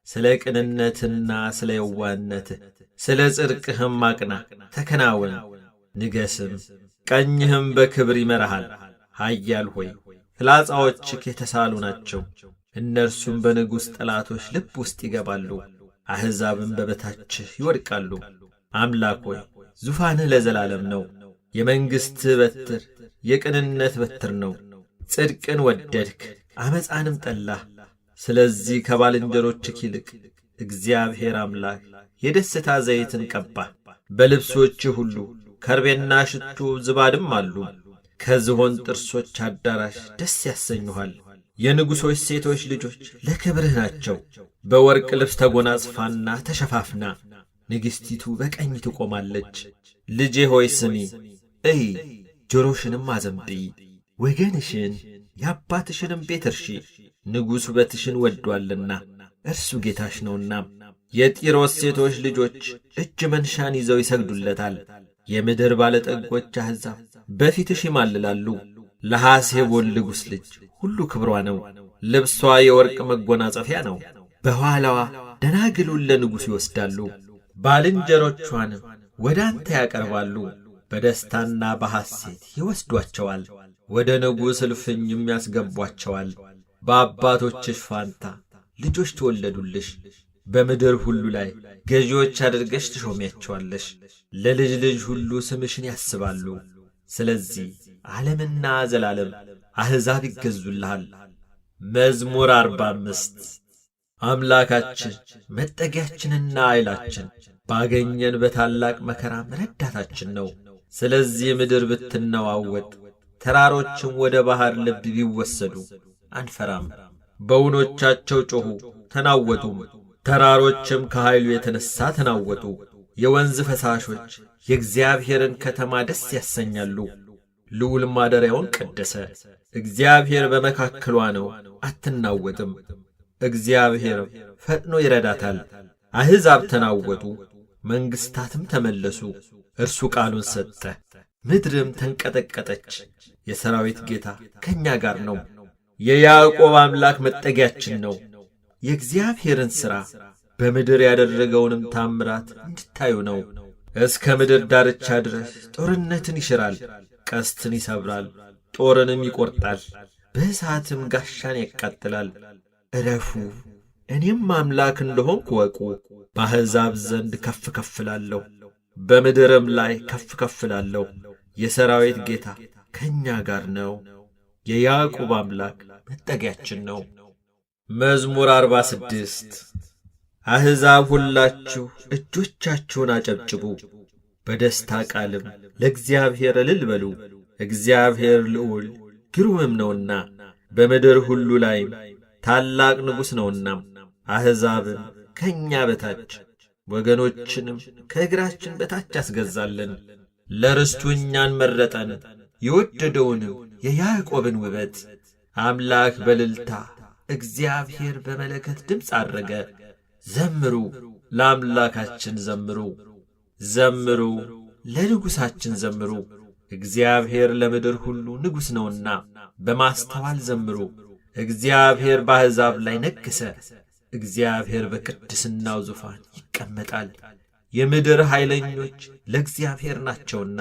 ስለ ቅንነትና ስለ የዋነትህ ስለ ጽድቅህም አቅና፣ ተከናወን፣ ንገስም፣ ቀኝህም በክብር ይመራሃል። ኃያል ሆይ ፍላጻዎችህ የተሳሉ ናቸው፣ እነርሱም በንጉሥ ጠላቶች ልብ ውስጥ ይገባሉ፣ አሕዛብም በበታችህ ይወድቃሉ። አምላክ ሆይ ዙፋንህ ለዘላለም ነው፣ የመንግሥትህ በትር የቅንነት በትር ነው። ጽድቅን ወደድክ፣ ዓመፃንም ጠላህ። ስለዚህ ከባልንጀሮችህ ይልቅ እግዚአብሔር አምላክ የደስታ ዘይትን ቀባህ። በልብሶችህ ሁሉ ከርቤና ሽቱ ዝባድም አሉ። ከዝሆን ጥርሶች አዳራሽ ደስ ያሰኙሃል። የንጉሶች ሴቶች ልጆች ለክብርህ ናቸው። በወርቅ ልብስ ተጐናጽፋና ተሸፋፍና ንግሥቲቱ በቀኝ ትቆማለች። ልጄ ሆይ ስሚ፣ እይ፣ ጆሮሽንም አዘንብዪ። ወገንሽን የአባትሽንም ቤት እርሺ፣ ንጉሥ ውበትሽን ወድዶአልና እርሱ ጌታሽ ነውና። የጢሮስ ሴቶች ልጆች እጅ መንሻን ይዘው ይሰግዱለታል። የምድር ባለጠጎች አሕዛብ በፊትሽ ይማልላሉ። ለሐሴቦን ንጉሥ ልጅ ሁሉ ክብሯ ነው፣ ልብሷ የወርቅ መጐናጸፊያ ነው። በኋላዋ ደናግሉን ለንጉሡ ይወስዳሉ፣ ባልንጀሮቿንም ወደ አንተ ያቀርባሉ። በደስታና በሐሴት ይወስዷቸዋል፣ ወደ ንጉሥ እልፍኝም ያስገቧቸዋል። በአባቶችሽ ፋንታ ልጆች ትወለዱልሽ፣ በምድር ሁሉ ላይ ገዢዎች አድርገሽ ትሾሚያቸዋለሽ። ለልጅ ልጅ ሁሉ ስምሽን ያስባሉ። ስለዚህ ዓለምና ዘላለም አሕዛብ ይገዙልሃል። መዝሙር 45 አምላካችን መጠጊያችንና ኃይላችን፣ ባገኘን በታላቅ መከራም ረዳታችን ነው። ስለዚህ ምድር ብትነዋወጥ ተራሮችም ወደ ባሕር ልብ ቢወሰዱ አንፈራም። በውኖቻቸው ጮኹ ተናወጡም፣ ተራሮችም ከኃይሉ የተነሣ ተናወጡ። የወንዝ ፈሳሾች የእግዚአብሔርን ከተማ ደስ ያሰኛሉ። ልዑል ማደሪያውን ቀደሰ። እግዚአብሔር በመካከሏ ነው፣ አትናወጥም። እግዚአብሔር ፈጥኖ ይረዳታል። አሕዛብ ተናወጡ፣ መንግሥታትም ተመለሱ። እርሱ ቃሉን ሰጠ፣ ምድርም ተንቀጠቀጠች። የሰራዊት ጌታ ከእኛ ጋር ነው። የያዕቆብ አምላክ መጠጊያችን ነው። የእግዚአብሔርን ሥራ በምድር ያደረገውንም ታምራት እንድታዩ ነው። እስከ ምድር ዳርቻ ድረስ ጦርነትን ይሽራል፣ ቀስትን ይሰብራል፣ ጦርንም ይቈርጣል፣ በእሳትም ጋሻን ያቃጥላል። ዕረፉ፣ እኔም አምላክ እንደሆንኩ እወቁ። በአሕዛብ ዘንድ ከፍ ከፍ እላለሁ፣ በምድርም ላይ ከፍ ከፍ እላለሁ። የሰራዊት ጌታ ከእኛ ጋር ነው። የያዕቆብ አምላክ መጠጊያችን ነው። መዝሙር 46 አሕዛብ ሁላችሁ እጆቻችሁን አጨብጭቡ፣ በደስታ ቃልም ለእግዚአብሔር እልል በሉ። እግዚአብሔር ልዑል ግሩምም ነውና በምድር ሁሉ ላይም ታላቅ ንጉሥ ነውና። አሕዛብን ከእኛ በታች ወገኖችንም ከእግራችን በታች ያስገዛልን። ለርስቱ እኛን መረጠን፣ የወደደውንም የያዕቆብን ውበት። አምላክ በእልልታ እግዚአብሔር በመለከት ድምፅ ዐረገ። ዘምሩ፣ ለአምላካችን ዘምሩ፣ ዘምሩ፣ ለንጉሣችን ዘምሩ። እግዚአብሔር ለምድር ሁሉ ንጉሥ ነውና በማስተዋል ዘምሩ። እግዚአብሔር በአሕዛብ ላይ ነገሠ። እግዚአብሔር በቅድስናው ዙፋን ይቀመጣል። የምድር ኃይለኞች ለእግዚአብሔር ናቸውና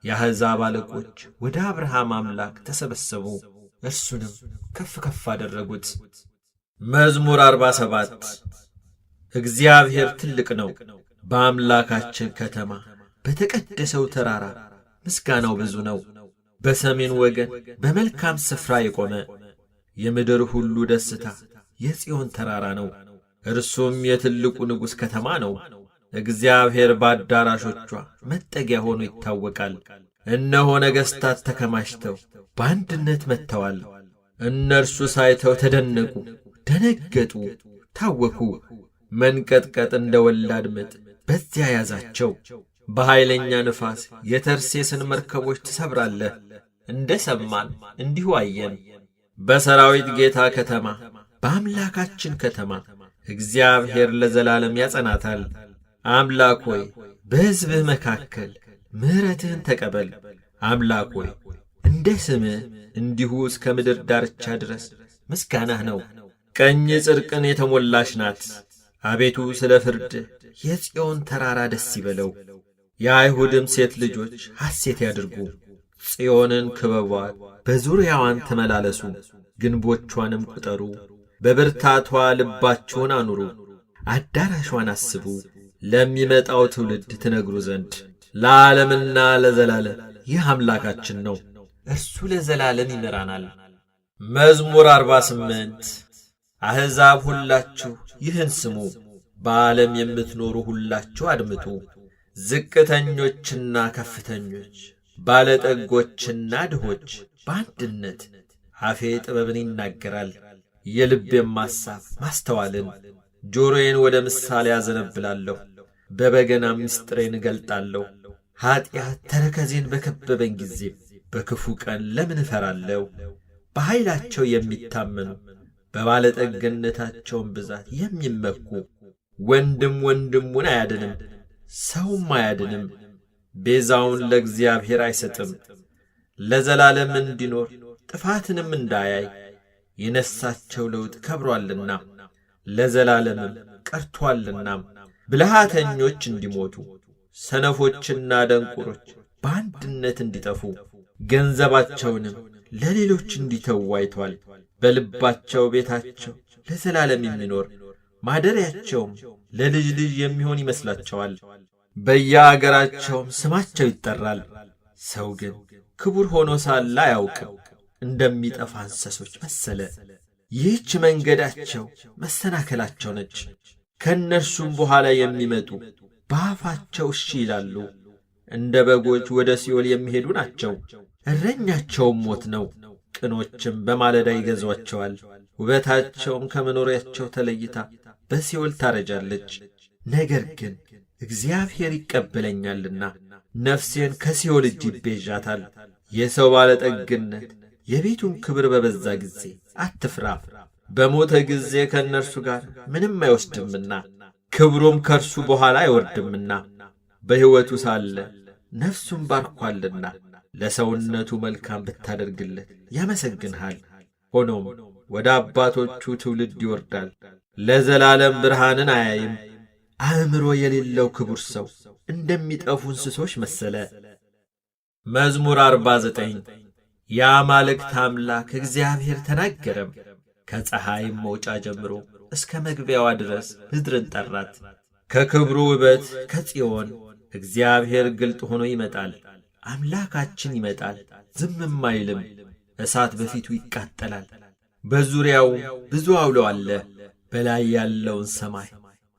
የአሕዛብ አለቆች ወደ አብርሃም አምላክ ተሰበሰቡ፣ እርሱንም ከፍ ከፍ አደረጉት። መዝሙር 47 እግዚአብሔር ትልቅ ነው፣ በአምላካችን ከተማ በተቀደሰው ተራራ ምስጋናው ብዙ ነው። በሰሜን ወገን በመልካም ስፍራ የቆመ የምድር ሁሉ ደስታ የጽዮን ተራራ ነው። እርሱም የትልቁ ንጉሥ ከተማ ነው። እግዚአብሔር በአዳራሾቿ መጠጊያ ሆኖ ይታወቃል። እነሆ ነገሥታት ተከማችተው በአንድነት መጥተዋል። እነርሱ ሳይተው ተደነቁ፣ ደነገጡ፣ ታወኩ። መንቀጥቀጥ እንደ ወላድ ምጥ በዚያ ያዛቸው። በኃይለኛ ንፋስ የተርሴስን መርከቦች ትሰብራለህ። እንደ ሰማን እንዲሁ አየን። በሰራዊት ጌታ ከተማ በአምላካችን ከተማ እግዚአብሔር ለዘላለም ያጸናታል። አምላክ ሆይ በሕዝብህ መካከል ምሕረትህን ተቀበል። አምላክ ሆይ እንደ ስምህ እንዲሁ እስከ ምድር ዳርቻ ድረስ ምስጋናህ ነው። ቀኝ ጽድቅን የተሞላች ናት። አቤቱ ስለ ፍርድህ የጽዮን ተራራ ደስ ይበለው። የአይሁድም ሴት ልጆች ሐሴት ያድርጉ። ጽዮንን ክበቧት፣ በዙሪያዋን ተመላለሱ፣ ግንቦቿንም ቁጠሩ። በብርታቷ ልባችሁን አኑሩ፣ አዳራሿን አስቡ፣ ለሚመጣው ትውልድ ትነግሩ ዘንድ። ለዓለምና ለዘላለም ይህ አምላካችን ነው፣ እርሱ ለዘላለም ይመራናል። መዝሙር 48 አሕዛብ ሁላችሁ ይህን ስሙ፣ በዓለም የምትኖሩ ሁላችሁ አድምጡ። ዝቅተኞችና ከፍተኞች፣ ባለጠጎችና ድሆች በአንድነት አፌ ጥበብን ይናገራል፣ የልቤም ማሳብ ማስተዋልን። ጆሮዬን ወደ ምሳሌ አዘነብላለሁ፣ በበገና ምስጢሬን እገልጣለሁ። ኀጢአት ተረከዜን በከበበኝ ጊዜ በክፉ ቀን ለምን እፈራለሁ? በኃይላቸው የሚታመኑ በባለጠግነታቸውም ብዛት የሚመኩ ወንድም ወንድሙን አያድንም፣ ሰውም አያድንም። ቤዛውን ለእግዚአብሔር አይሰጥም፣ ለዘላለም እንዲኖር ጥፋትንም እንዳያይ። የነሳቸው ለውጥ ከብሮአልና ለዘላለምም ቀርቶአልና። ብልሃተኞች እንዲሞቱ ሰነፎችና ደንቆሮች በአንድነት እንዲጠፉ ገንዘባቸውንም ለሌሎች እንዲተዉ አይቶአል። በልባቸው ቤታቸው ለዘላለም የሚኖር ማደሪያቸውም ለልጅ ልጅ የሚሆን ይመስላቸዋል። በየአገራቸውም ስማቸው ይጠራል። ሰው ግን ክቡር ሆኖ ሳለ አያውቅም፣ እንደሚጠፋ እንስሶች መሰለ። ይህች መንገዳቸው መሰናከላቸው ነች። ከእነርሱም በኋላ የሚመጡ በአፋቸው እሺ ይላሉ። እንደ በጎች ወደ ሲኦል የሚሄዱ ናቸው፣ እረኛቸውም ሞት ነው። ቅኖችም በማለዳ ይገዟቸዋል፣ ውበታቸውም ከመኖሪያቸው ተለይታ በሲኦል ታረጃለች። ነገር ግን እግዚአብሔር ይቀበለኛልና ነፍሴን ከሲኦል እጅ ይቤዣታል። የሰው ባለጠግነት የቤቱን ክብር በበዛ ጊዜ አትፍራ። በሞተ ጊዜ ከእነርሱ ጋር ምንም አይወስድምና ክብሩም ከእርሱ በኋላ አይወርድምና። በሕይወቱ ሳለ ነፍሱን ባርኳልና ለሰውነቱ መልካም ብታደርግለት ያመሰግንሃል። ሆኖም ወደ አባቶቹ ትውልድ ይወርዳል፣ ለዘላለም ብርሃንን አያይም። አእምሮ የሌለው ክቡር ሰው እንደሚጠፉ እንስሶች መሰለ። መዝሙር 49 የአማልክት አምላክ እግዚአብሔር ተናገረም። ከፀሐይም መውጫ ጀምሮ እስከ መግቢያዋ ድረስ ምድርን ጠራት። ከክብሩ ውበት ከጽዮን እግዚአብሔር ግልጥ ሆኖ ይመጣል። አምላካችን ይመጣል፣ ዝምም አይልም። እሳት በፊቱ ይቃጠላል፣ በዙሪያው ብዙ አውሎ አለ። በላይ ያለውን ሰማይ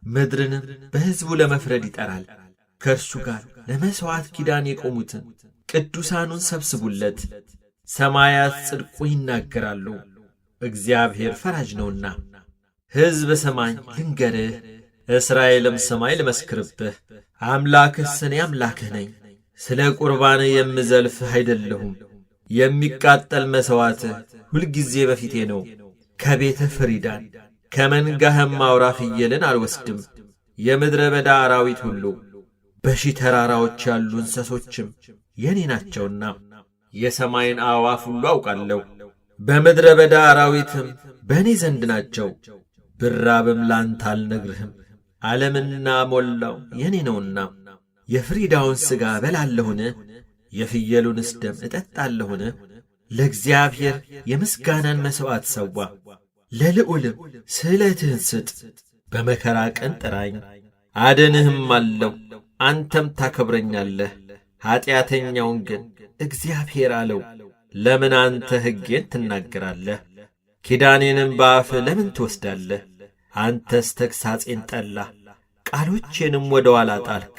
ምድርንም በሕዝቡ ለመፍረድ ይጠራል። ከእርሱ ጋር ለመሥዋዕት ኪዳን የቆሙትን ቅዱሳኑን ሰብስቡለት። ሰማያት ጽድቁ ይናገራሉ፣ እግዚአብሔር ፈራጅ ነውና። ሕዝብ ሰማኝ ልንገርህ፣ እስራኤልም ሰማይ ልመስክርብህ። አምላክስ እኔ አምላክህ ነኝ፣ ስለ ቁርባን የምዘልፍህ አይደለሁም። የሚቃጠል መሥዋዕትህ ሁልጊዜ በፊቴ ነው። ከቤተ ፍሪዳን ከመንጋህም አውራ ፍየልን አልወስድም። የምድረ በዳ አራዊት ሁሉ በሺህ ተራራዎች ያሉ እንስሶችም የኔ ናቸውና የሰማይን አዕዋፍ ሁሉ አውቃለሁ። በምድረ በዳ አራዊትም በእኔ ዘንድ ናቸው። ብራብም ላንተ አልነግርህም፣ ዓለምና ሞላው የኔ ነውና። የፍሪዳውን ሥጋ በላለሁን? የፍየሉንስ ደም እጠጣለሁን? ለእግዚአብሔር የምስጋናን መሥዋዕት ሰዋ፣ ለልዑልም ስእለትህን ስጥ። በመከራ ቀን ጥራኝ አድንህም አለው፣ አንተም ታከብረኛለህ። ኀጢአተኛውን ግን እግዚአብሔር አለው፣ ለምን አንተ ሕጌን ትናገራለህ? ኪዳኔንም በአፍህ ለምን ትወስዳለህ? አንተስ ተግሣጼን ጠላህ፣ ቃሎቼንም ወደ ኋላ ጣልክ።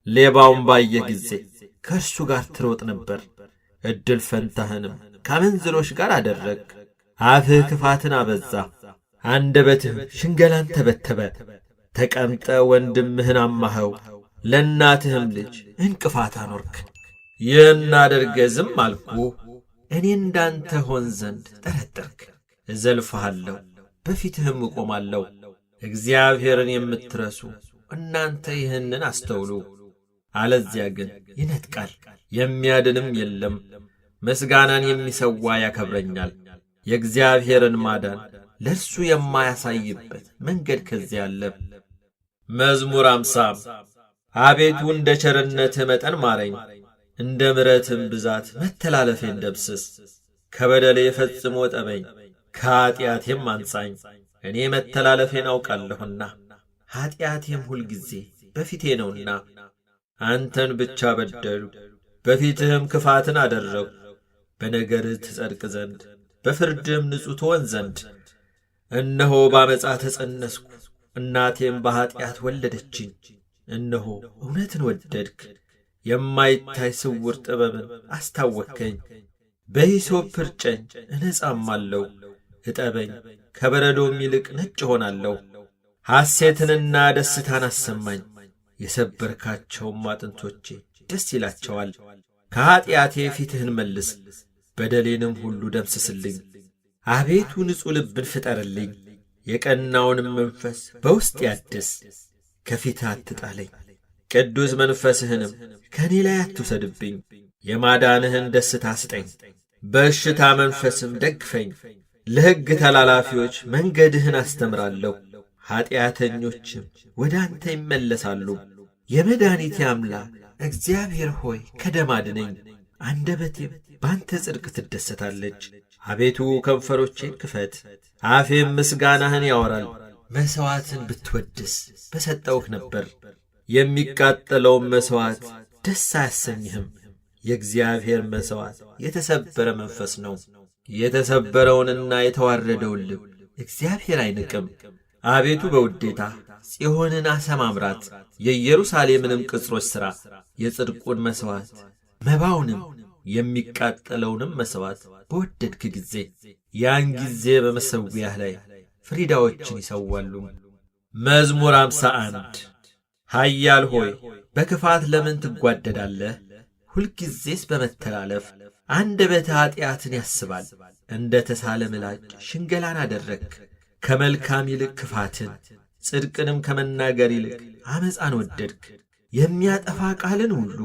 ሌባውን ባየህ ጊዜ ከእርሱ ጋር ትሮጥ ነበር፣ ዕድል ፈንታህንም ከአመንዝሮች ጋር አደረግ። አፍህ ክፋትን አበዛ፣ አንደበትህም ሽንገላን ተበተበ። ተቀምጠ ወንድምህን አማኸው፣ ለእናትህም ልጅ እንቅፋት አኖርክ። ይህን አድርገህ ዝም አልኩህ፣ እኔ እንዳንተ ሆን ዘንድ ጠረጠርክ። እዘልፍሃለሁ፣ በፊትህም እቆማለሁ። እግዚአብሔርን የምትረሱ እናንተ ይህንን አስተውሉ። አለዚያ ግን ይነጥቃል፣ የሚያድንም የለም። ምስጋናን የሚሰዋ ያከብረኛል። የእግዚአብሔርን ማዳን ለእርሱ የማያሳይበት መንገድ ከዚያ አለ። መዝሙር 50 አቤቱ እንደ ቸርነትህ መጠን ማረኝ፣ እንደ ምሕረትህም ብዛት መተላለፌን ደምስስ። ከበደሌ ፈጽሞ ጠበኝ፣ ከኀጢአቴም አንጻኝ። እኔ መተላለፌን አውቃለሁና ኀጢአቴም ሁልጊዜ በፊቴ ነውና። አንተን ብቻ በደሉ፣ በፊትህም ክፋትን አደረጉ። በነገርህ ትጸድቅ ዘንድ በፍርድህም ንጹሕ ትሆን ዘንድ። እነሆ ባመፃ ተጸነስኩ፣ እናቴም በኀጢአት ወለደችኝ። እነሆ እውነትን ወደድክ፣ የማይታይ ስውር ጥበብን አስታወከኝ። በሂሶጵ እርጨኝ እነጻማለሁ፣ እጠበኝ ከበረዶም ይልቅ ነጭ ሆናለሁ። ሐሴትንና ደስታን አሰማኝ፣ የሰበርካቸውም አጥንቶቼ ደስ ይላቸዋል። ከኀጢአቴ ፊትህን መልስ፣ በደሌንም ሁሉ ደምስስልኝ። አቤቱ ንጹሕ ልብን ፍጠርልኝ፣ የቀናውንም መንፈስ በውስጤ አድስ። ከፊትህ አትጣለኝ፣ ቅዱስ መንፈስህንም ከእኔ ላይ አትውሰድብኝ። የማዳንህን ደስታ ስጠኝ፣ በእሽታ መንፈስም ደግፈኝ። ለሕግ ተላላፊዎች መንገድህን አስተምራለሁ፣ ኀጢአተኞችም ወደ አንተ ይመለሳሉ። የመድኃኒቴ አምላክ እግዚአብሔር ሆይ ከደም አድነኝ፣ አንደበቴም በአንተ ጽድቅ ትደሰታለች። አቤቱ ከንፈሮቼን ክፈት፣ አፌም ምስጋናህን ያወራል። መሥዋዕትን ብትወድስ በሰጠውህ ነበር፣ የሚቃጠለውም መሥዋዕት ደስ አያሰኝህም። የእግዚአብሔር መሥዋዕት የተሰበረ መንፈስ ነው፣ የተሰበረውንና የተዋረደውን ልብ እግዚአብሔር አይንቅም። አቤቱ በውዴታ ጽዮንን አሰማምራት፣ የኢየሩሳሌምንም ቅጽሮች ሥራ። የጽድቁን መሥዋዕት መባውንም የሚቃጠለውንም መሥዋዕት በወደድክ ጊዜ ያን ጊዜ በመሠዊያህ ላይ ፍሪዳዎችን ይሰዋሉ። መዝሙር 51 ኃያል ሆይ በክፋት ለምን ትጓደዳለህ? ሁልጊዜስ በመተላለፍ አንደበትህ ኀጢአትን ያስባል። እንደ ተሳለ ምላጭ ሽንገላን አደረግክ። ከመልካም ይልቅ ክፋትን፣ ጽድቅንም ከመናገር ይልቅ ዓመፃን ወደድክ። የሚያጠፋ ቃልን ሁሉ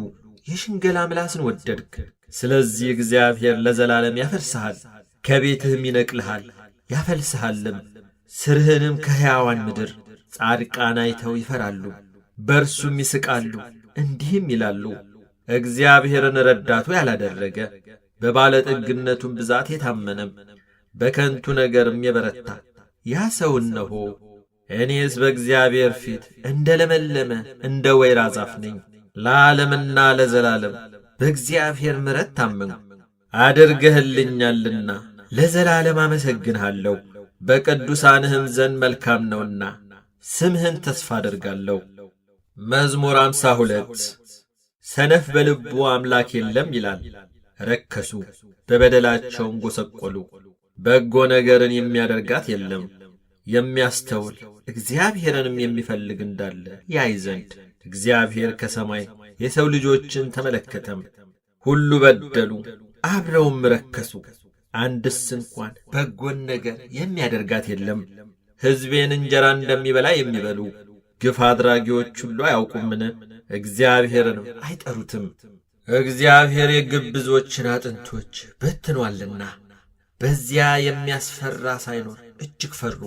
የሽንገላ ምላስን ወደድክ። ስለዚህ እግዚአብሔር ለዘላለም ያፈርስሃል፣ ከቤትህም ይነቅልሃል ያፈልስሃልም። ስርህንም ከሕያዋን ምድር ጻድቃን አይተው ይፈራሉ፣ በእርሱም ይስቃሉ፣ እንዲህም ይላሉ፣ እግዚአብሔርን ረዳቱ ያላደረገ፣ በባለጠግነቱም ብዛት የታመነም፣ በከንቱ ነገርም የበረታ ያ ሰው እነሆ እኔስ በእግዚአብሔር ፊት እንደ ለመለመ እንደ ወይራ ዛፍ ነኝ። ለዓለምና ለዘላለም በእግዚአብሔር ምሕረት ታመንሁ። አድርገህልኛልና ለዘላለም አመሰግንሃለሁ። በቅዱሳንህም ዘንድ መልካም ነውና ስምህን ተስፋ አደርጋለሁ። መዝሙር 52 ሰነፍ በልቡ አምላክ የለም ይላል። ረከሱ፣ በበደላቸውም ጐሰቈሉ። በጎ ነገርን የሚያደርጋት የለም። የሚያስተውል እግዚአብሔርንም የሚፈልግ እንዳለ ያይ ዘንድ እግዚአብሔር ከሰማይ የሰው ልጆችን ተመለከተም። ሁሉ በደሉ፣ አብረውም ረከሱ፣ አንድስ እንኳን በጎን ነገር የሚያደርጋት የለም። ሕዝቤን እንጀራ እንደሚበላ የሚበሉ ግፍ አድራጊዎች ሁሉ አያውቁምን? እግዚአብሔርንም አይጠሩትም። እግዚአብሔር የግብዞችን አጥንቶች በትኗልና በዚያ የሚያስፈራ ሳይኖር እጅግ ፈሩ።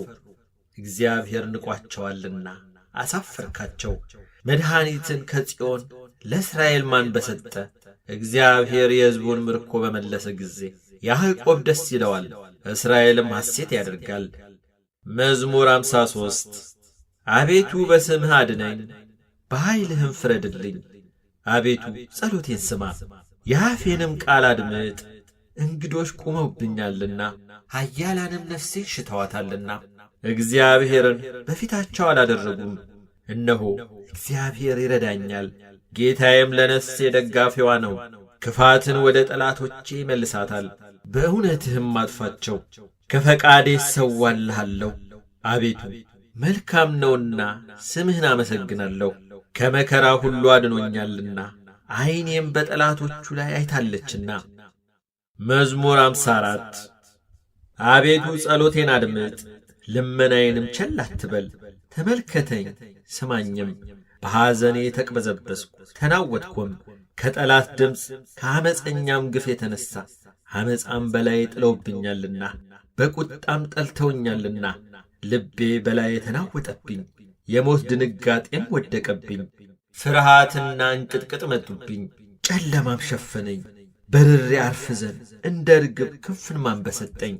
እግዚአብሔር ንቋቸዋልና አሳፈርካቸው። መድኃኒትን ከጽዮን ለእስራኤል ማን በሰጠ? እግዚአብሔር የሕዝቡን ምርኮ በመለሰ ጊዜ ያዕቆብ ደስ ይለዋል፣ እስራኤልም ሐሴት ያደርጋል። መዝሙር 53 አቤቱ በስምህ አድነኝ፣ በኃይልህም ፍረድልኝ። አቤቱ ጸሎቴን ስማ፣ የአፌንም ቃል አድምጥ። እንግዶች ቆመውብኛልና ኃያላንም ነፍሴን ሽተዋታልና እግዚአብሔርን በፊታቸው አላደረጉም። እነሆ እግዚአብሔር ይረዳኛል፣ ጌታዬም ለነፍሴ ደጋፊዋ ነው። ክፋትን ወደ ጠላቶቼ ይመልሳታል፣ በእውነትህም አጥፋቸው። ከፈቃዴ እሰዋልሃለሁ። አቤቱ መልካም ነውና ስምህን አመሰግናለሁ። ከመከራ ሁሉ አድኖኛልና ዐይኔም በጠላቶቹ ላይ አይታለችና። መዝሙር 54 አቤቱ ጸሎቴን አድምጥ፣ ልመናዬንም ቸል አትበል። ተመልከተኝ ስማኝም። በሐዘኔ ተቅበዘበዝኩ ተናወጥኩም፣ ከጠላት ድምፅ ከዓመፀኛም ግፍ የተነሣ። ዓመፃም በላዬ ጥለውብኛልና በቁጣም ጠልተውኛልና። ልቤ በላዬ ተናወጠብኝ፣ የሞት ድንጋጤም ወደቀብኝ። ፍርሃትና እንቅጥቅጥ መጡብኝ፣ ጨለማም ሸፈነኝ። በርሬ አርፍ ዘንድ እንደ ርግብ ክንፍን ማን በሰጠኝ?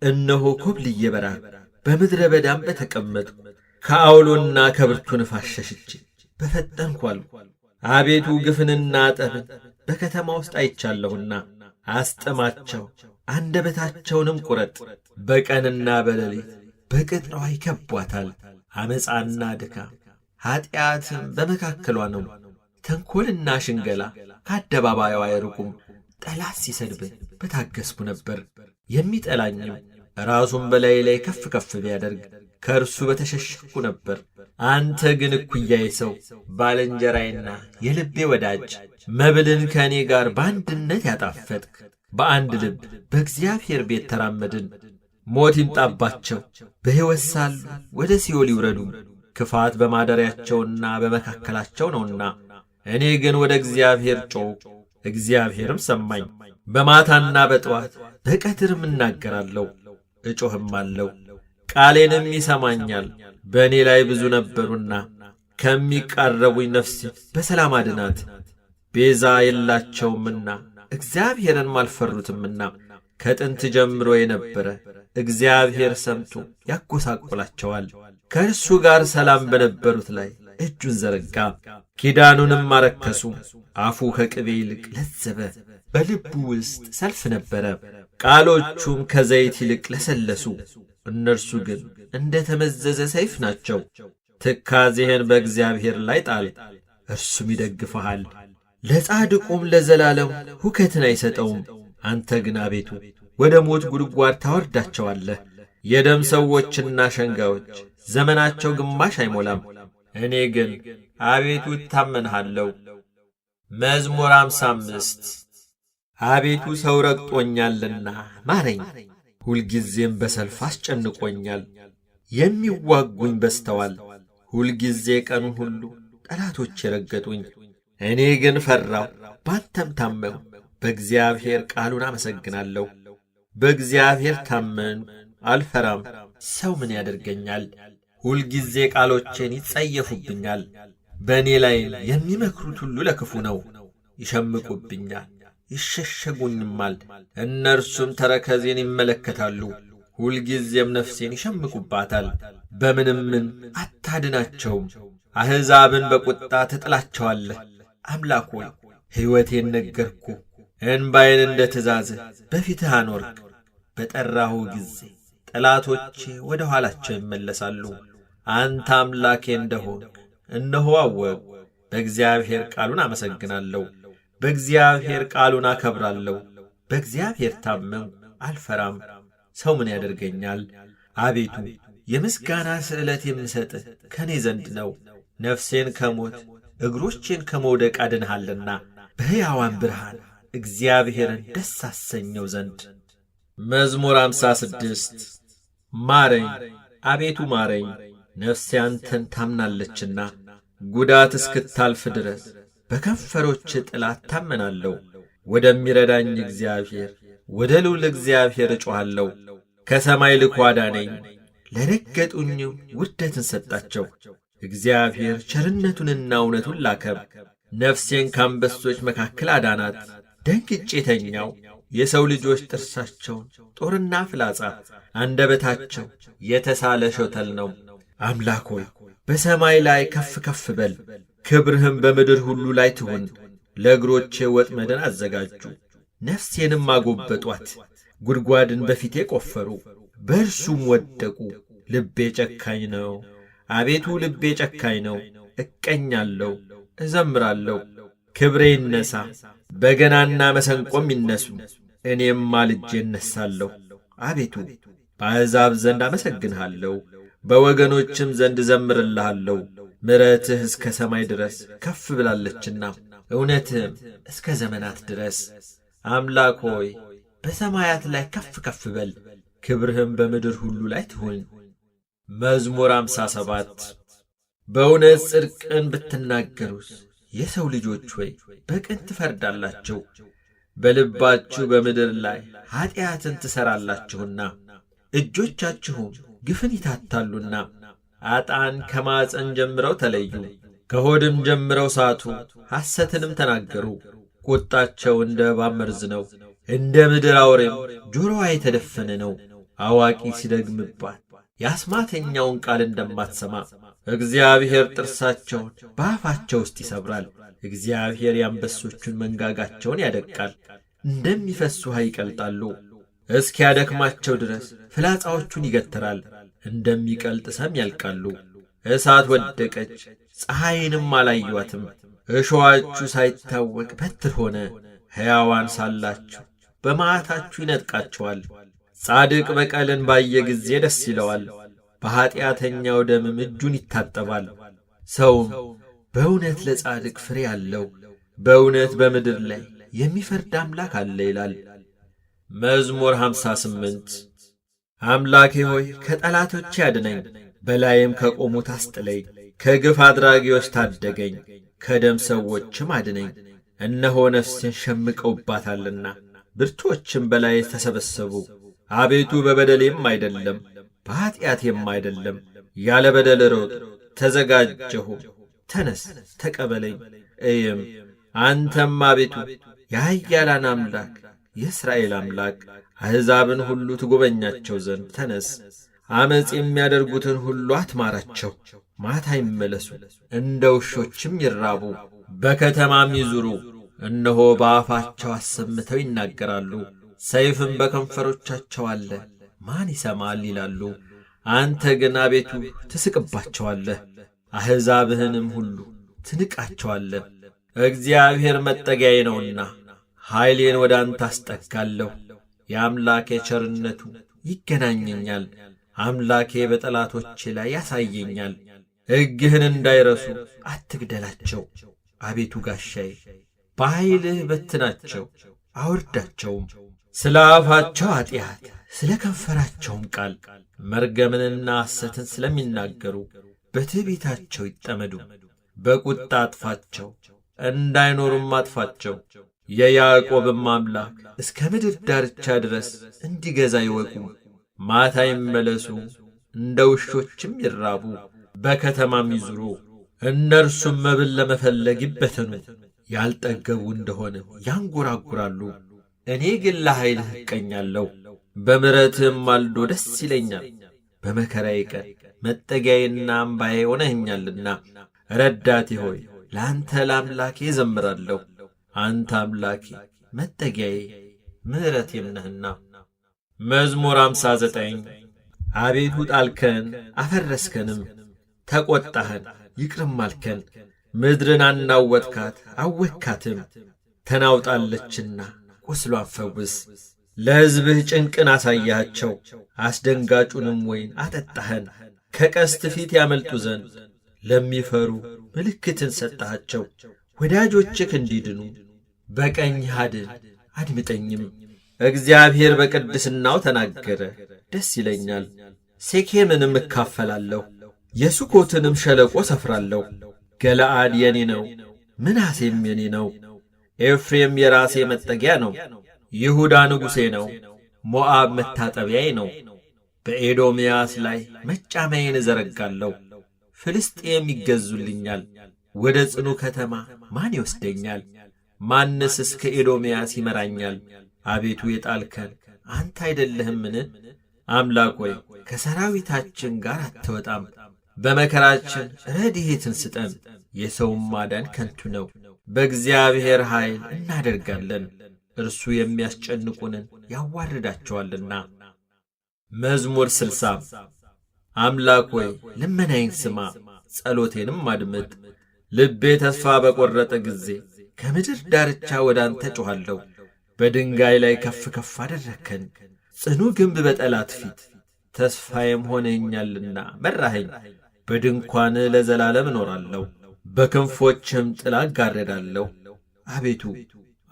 እነሆ ኮብልዬ በራብ በምድረ በዳም በተቀመጥኩ፣ ከአውሎና ከብርቱ ንፋስ ሸሽቼ በፈጠንኩ አልሁ። አቤቱ ግፍንና ጠብን በከተማ ውስጥ አይቻለሁና አስጥማቸው፣ አንደበታቸውንም ቁረጥ። በቀንና በሌሊት በቅጥሯ ይከቧታል። ዓመፃና ድካም ኀጢአትም በመካከሏ ነው። ተንኰልና ሽንገላ ከአደባባይዋ አይርቁም። ጠላት ሲሰድበኝ በታገስኩ ነበር። የሚጠላኝም ራሱን በላይ ላይ ከፍ ከፍ ቢያደርግ ከእርሱ በተሸሸኩ ነበር። አንተ ግን እኩያዬ ሰው፣ ባልንጀራዬና የልቤ ወዳጅ፣ መብልን ከእኔ ጋር በአንድነት ያጣፈጥክ፣ በአንድ ልብ በእግዚአብሔር ቤት ተራመድን። ሞት ይምጣባቸው፣ በሕይወት ሳሉ ወደ ሲኦል ይውረዱ። ክፋት በማደሪያቸውና በመካከላቸው ነውና። እኔ ግን ወደ እግዚአብሔር ጮኽሁ፣ እግዚአብሔርም ሰማኝ። በማታና በጠዋት በቀትርም እናገራለሁ፣ እጮኽም አለው፣ ቃሌንም ይሰማኛል። በእኔ ላይ ብዙ ነበሩና ከሚቃረቡኝ ነፍሴ በሰላም አድናት። ቤዛ የላቸውምና እግዚአብሔርንም አልፈሩትምና። ከጥንት ጀምሮ የነበረ እግዚአብሔር ሰምቶ ያጐሳቈላቸዋል። ከእርሱ ጋር ሰላም በነበሩት ላይ እጁን ዘረጋ፣ ኪዳኑንም አረከሱ። አፉ ከቅቤ ይልቅ ለዘበ፣ በልቡ ውስጥ ሰልፍ ነበረ። ቃሎቹም ከዘይት ይልቅ ለሰለሱ፣ እነርሱ ግን እንደ ተመዘዘ ሰይፍ ናቸው። ትካዜህን በእግዚአብሔር ላይ ጣል፣ እርሱም ይደግፍሃል። ለጻድቁም ለዘላለም ሁከትን አይሰጠውም። አንተ ግን አቤቱ ወደ ሞት ጉድጓድ ታወርዳቸዋለህ። የደም ሰዎችና ሸንጋዮች ዘመናቸው ግማሽ አይሞላም። እኔ ግን አቤቱ እታመንሃለሁ። መዝሙር 55 አቤቱ ሰው ረግጦኛልና ማረኝ፣ ሁልጊዜም በሰልፍ አስጨንቆኛል። የሚዋጉኝ በዝተዋል፣ ሁልጊዜ ቀኑን ሁሉ ጠላቶች የረገጡኝ። እኔ ግን ፈራሁ፣ ባንተም ታመንሁ። በእግዚአብሔር ቃሉን አመሰግናለሁ። በእግዚአብሔር ታመንሁ፣ አልፈራም። ሰው ምን ያደርገኛል? ሁልጊዜ ቃሎቼን ይጸየፉብኛል። በእኔ ላይ የሚመክሩት ሁሉ ለክፉ ነው። ይሸምቁብኛል፣ ይሸሸጉኝማል። እነርሱም ተረከዜን ይመለከታሉ። ሁልጊዜም ነፍሴን ይሸምቁባታል። በምንምን አታድናቸውም። አሕዛብን በቁጣ ትጥላቸዋለህ። አምላክ ሆይ ሕይወቴን ነገርኩ። እንባዬን እንደ ትእዛዝህ በፊትህ አኖርክ። በጠራሁ ጊዜ ጠላቶቼ ወደ ኋላቸው ይመለሳሉ። አንተ አምላኬ እንደሆንክ እነሆ አወቅሁ። በእግዚአብሔር ቃሉን አመሰግናለሁ። በእግዚአብሔር ቃሉን አከብራለሁ። በእግዚአብሔር ታመንሁ፣ አልፈራም። ሰው ምን ያደርገኛል? አቤቱ የምስጋና ስዕለት የምሰጥህ ከእኔ ዘንድ ነው። ነፍሴን ከሞት እግሮቼን ከመውደቅ አድንሃልና በሕያዋን ብርሃን እግዚአብሔርን ደስ አሰኘው ዘንድ። መዝሙር 56 ማረኝ፣ አቤቱ ማረኝ፣ ነፍሴ አንተን ታምናለችና። ጉዳት እስክታልፍ ድረስ በከንፈሮች ጥላ እታመናለሁ። ወደሚረዳኝ እግዚአብሔር ወደ ልዑል እግዚአብሔር እጮኻለሁ። ከሰማይ ልኮ አዳነኝ፣ ለረገጡኝም ውርደትን ሰጣቸው። እግዚአብሔር ቸርነቱንና እውነቱን ላከም። ነፍሴን ከአንበሶች መካከል አዳናት። ደንግጬ ተኛው። የሰው ልጆች ጥርሳቸውን ጦርና ፍላጻ፣ አንደበታቸው የተሳለ ሾተል ነው። አምላክ ሆይ በሰማይ ላይ ከፍ ከፍ በል፣ ክብርህም በምድር ሁሉ ላይ ትሁን። ለእግሮቼ ወጥመድን አዘጋጁ፣ ነፍሴንም አጎበጧት። ጉድጓድን በፊቴ ቈፈሩ፣ በእርሱም ወደቁ። ልቤ ጨካኝ ነው፣ አቤቱ ልቤ ጨካኝ ነው። እቀኛለሁ፣ እዘምራለሁ። ክብሬ ይነሣ፣ በገናና መሰንቆም ይነሱ። እኔም ማልጄ እነሣለሁ። አቤቱ በአሕዛብ ዘንድ አመሰግንሃለሁ፣ በወገኖችም ዘንድ እዘምርልሃለሁ። ምሕረትህ እስከ ሰማይ ድረስ ከፍ ብላለችና እውነትህም እስከ ዘመናት ድረስ። አምላክ ሆይ በሰማያት ላይ ከፍ ከፍ በል፣ ክብርህም በምድር ሁሉ ላይ ትሁን። መዝሙር 57 በእውነት ጽድቅን ብትናገሩስ የሰው ልጆች ሆይ በቅን ትፈርዳላችሁ። በልባችሁ በምድር ላይ ኀጢአትን ትሠራላችሁና እጆቻችሁም ግፍን ይታታሉና። አጣን ከማፀን ጀምረው ተለዩ፣ ከሆድም ጀምረው ሳቱ፣ ሐሰትንም ተናገሩ። ቁጣቸው እንደ እባብ መርዝ ነው፣ እንደ ምድር አውሬም ጆሮዋ የተደፈነ ነው። አዋቂ ሲደግምባት የአስማተኛውን ቃል እንደማትሰማ እግዚአብሔር ጥርሳቸውን በአፋቸው ውስጥ ይሰብራል። እግዚአብሔር የአንበሶቹን መንጋጋቸውን ያደቃል፣ እንደሚፈስ ውኃ ይቀልጣሉ። እስኪያደክማቸው ድረስ ፍላጻዎቹን ይገትራል፣ እንደሚቀልጥ ሰም ያልቃሉ። እሳት ወደቀች፣ ፀሐይንም አላዩአትም። እሾዋችሁ ሳይታወቅ በትር ሆነ። ሕያዋን ሳላችሁ በመዓታችሁ ይነጥቃቸዋል። ጻድቅ በቀልን ባየ ጊዜ ደስ ይለዋል፣ በኀጢአተኛው ደምም እጁን ይታጠባል። ሰውም በእውነት ለጻድቅ ፍሬ አለው፣ በእውነት በምድር ላይ የሚፈርድ አምላክ አለ ይላል። መዝሙር 58 አምላኬ ሆይ ከጠላቶቼ አድነኝ፣ በላይም ከቆሙት አስጥለኝ። ከግፍ አድራጊዎች ታደገኝ፣ ከደም ሰዎችም አድነኝ። እነሆ ነፍሴን ሸምቀውባታልና ብርቶችም በላይ ተሰበሰቡ። አቤቱ በበደሌም አይደለም በኀጢአቴም አይደለም፣ ያለ በደል ሮጥ ተዘጋጀሁ። ተነስ ተቀበለኝ እይም። አንተም አቤቱ የኃያላን አምላክ የእስራኤል አምላክ አሕዛብን ሁሉ ትጐበኛቸው ዘንድ ተነስ። ዓመፅ የሚያደርጉትን ሁሉ አትማራቸው። ማታ ይመለሱ፣ እንደ ውሾችም ይራቡ፣ በከተማም ይዙሩ። እነሆ በአፋቸው አሰምተው ይናገራሉ፣ ሰይፍም በከንፈሮቻቸው አለ፣ ማን ይሰማል ይላሉ። አንተ ግን አቤቱ ትስቅባቸዋለህ፣ አሕዛብህንም ሁሉ ትንቃቸዋለህ። እግዚአብሔር መጠጊያዬ ነውና ኃይሌን ወደ አንተ አስጠጋለሁ። የአምላኬ ቸርነቱ ይገናኘኛል፣ አምላኬ በጠላቶቼ ላይ ያሳየኛል። ሕግህን እንዳይረሱ አትግደላቸው። አቤቱ ጋሻዬ በኃይልህ በትናቸው አውርዳቸውም። ስለ አፋቸው ኀጢአት ስለ ከንፈራቸውም ቃል መርገምንና ሐሰትን ስለሚናገሩ በትዕቢታቸው ይጠመዱ። በቁጣ አጥፋቸው፣ እንዳይኖሩም አጥፋቸው። የያዕቆብም አምላክ እስከ ምድር ዳርቻ ድረስ እንዲገዛ ይወቁ። ማታ ይመለሱ፣ እንደ ውሾችም ይራቡ፣ በከተማም ይዙሩ። እነርሱም መብል ለመፈለግ ይበተኑ፣ ያልጠገቡ እንደሆነ ያንጎራጉራሉ። እኔ ግን ለኃይልህ እቀኛለሁ፣ በምሕረትህም ማልዶ ደስ ይለኛል። በመከራዬ ቀን መጠጊያዬና አምባዬ ሆነኸኛልና፣ ረዳቴ ሆይ ለአንተ ለአምላኬ እዘምራለሁ። አንተ አምላኬ መጠጊያዬ ምሕረቴም ነህና። መዝሙር 59 አቤቱ ጣልከን አፈረስከንም፣ ተቈጣኸን ይቅርም አልከን። ምድርን አናወጥካት አወካትም፣ ተናውጣለችና ቁስሏን ፈውስ። ለሕዝብህ ጭንቅን አሳያቸው፣ አስደንጋጩንም ወይን አጠጣኸን። ከቀስት ፊት ያመልጡ ዘንድ ለሚፈሩ ምልክትን ሰጠሃቸው። ወዳጆችህ እንዲድኑ በቀኝህ አድን አድምጠኝም። እግዚአብሔር በቅድስናው ተናገረ፣ ደስ ይለኛል። ሴኬምንም እካፈላለሁ፣ የሱኮትንም ሸለቆ ሰፍራለሁ። ገለዓድ የኔ ነው፣ ምናሴም የኔ ነው። ኤፍሬም የራሴ መጠጊያ ነው፣ ይሁዳ ንጉሴ ነው። ሞዓብ መታጠቢያዬ ነው። በኤዶምያስ ላይ መጫማዬን እዘረጋለሁ። ፍልስጤም ይገዙልኛል። ወደ ጽኑ ከተማ ማን ይወስደኛል? ማንስ እስከ ኤዶምያስ ይመራኛል? አቤቱ የጣልከን አንተ አይደለህምን? አምላክ ሆይ ከሰራዊታችን ጋር አትወጣም። በመከራችን ረድኤትን ስጠን። የሰውም ማዳን ከንቱ ነው። በእግዚአብሔር ኃይል እናደርጋለን፣ እርሱ የሚያስጨንቁንን ያዋርዳቸዋልና። መዝሙር 60 አምላክ ሆይ ልመናዬን ስማ፣ ጸሎቴንም አድምጥ። ልቤ ተስፋ በቈረጠ ጊዜ ከምድር ዳርቻ ወደ አንተ ጮኻለሁ። በድንጋይ ላይ ከፍ ከፍ አደረግከን፣ ጽኑ ግንብ በጠላት ፊት። ተስፋዬም ሆነኛልና መራኸኝ። በድንኳንህ ለዘላለም እኖራለሁ፣ በክንፎችም ጥላ እጋረዳለሁ። አቤቱ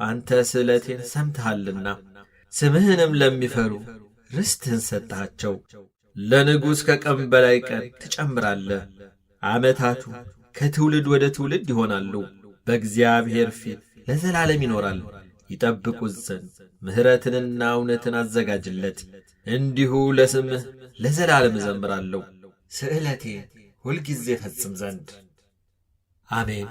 አንተ ስእለቴን ሰምተሃልና፣ ስምህንም ለሚፈሩ ርስትህን ሰጠሃቸው። ለንጉሥ ከቀን በላይ ቀን ትጨምራለህ። ዓመታቱ ከትውልድ ወደ ትውልድ ይሆናሉ። በእግዚአብሔር ፊት ለዘላለም ይኖራል። ይጠብቁት ዘንድ ምሕረትንና እውነትን አዘጋጅለት። እንዲሁ ለስምህ ለዘላለም እዘምራለሁ፣ ስእለቴን ሁልጊዜ ፈጽም ዘንድ። አሜን።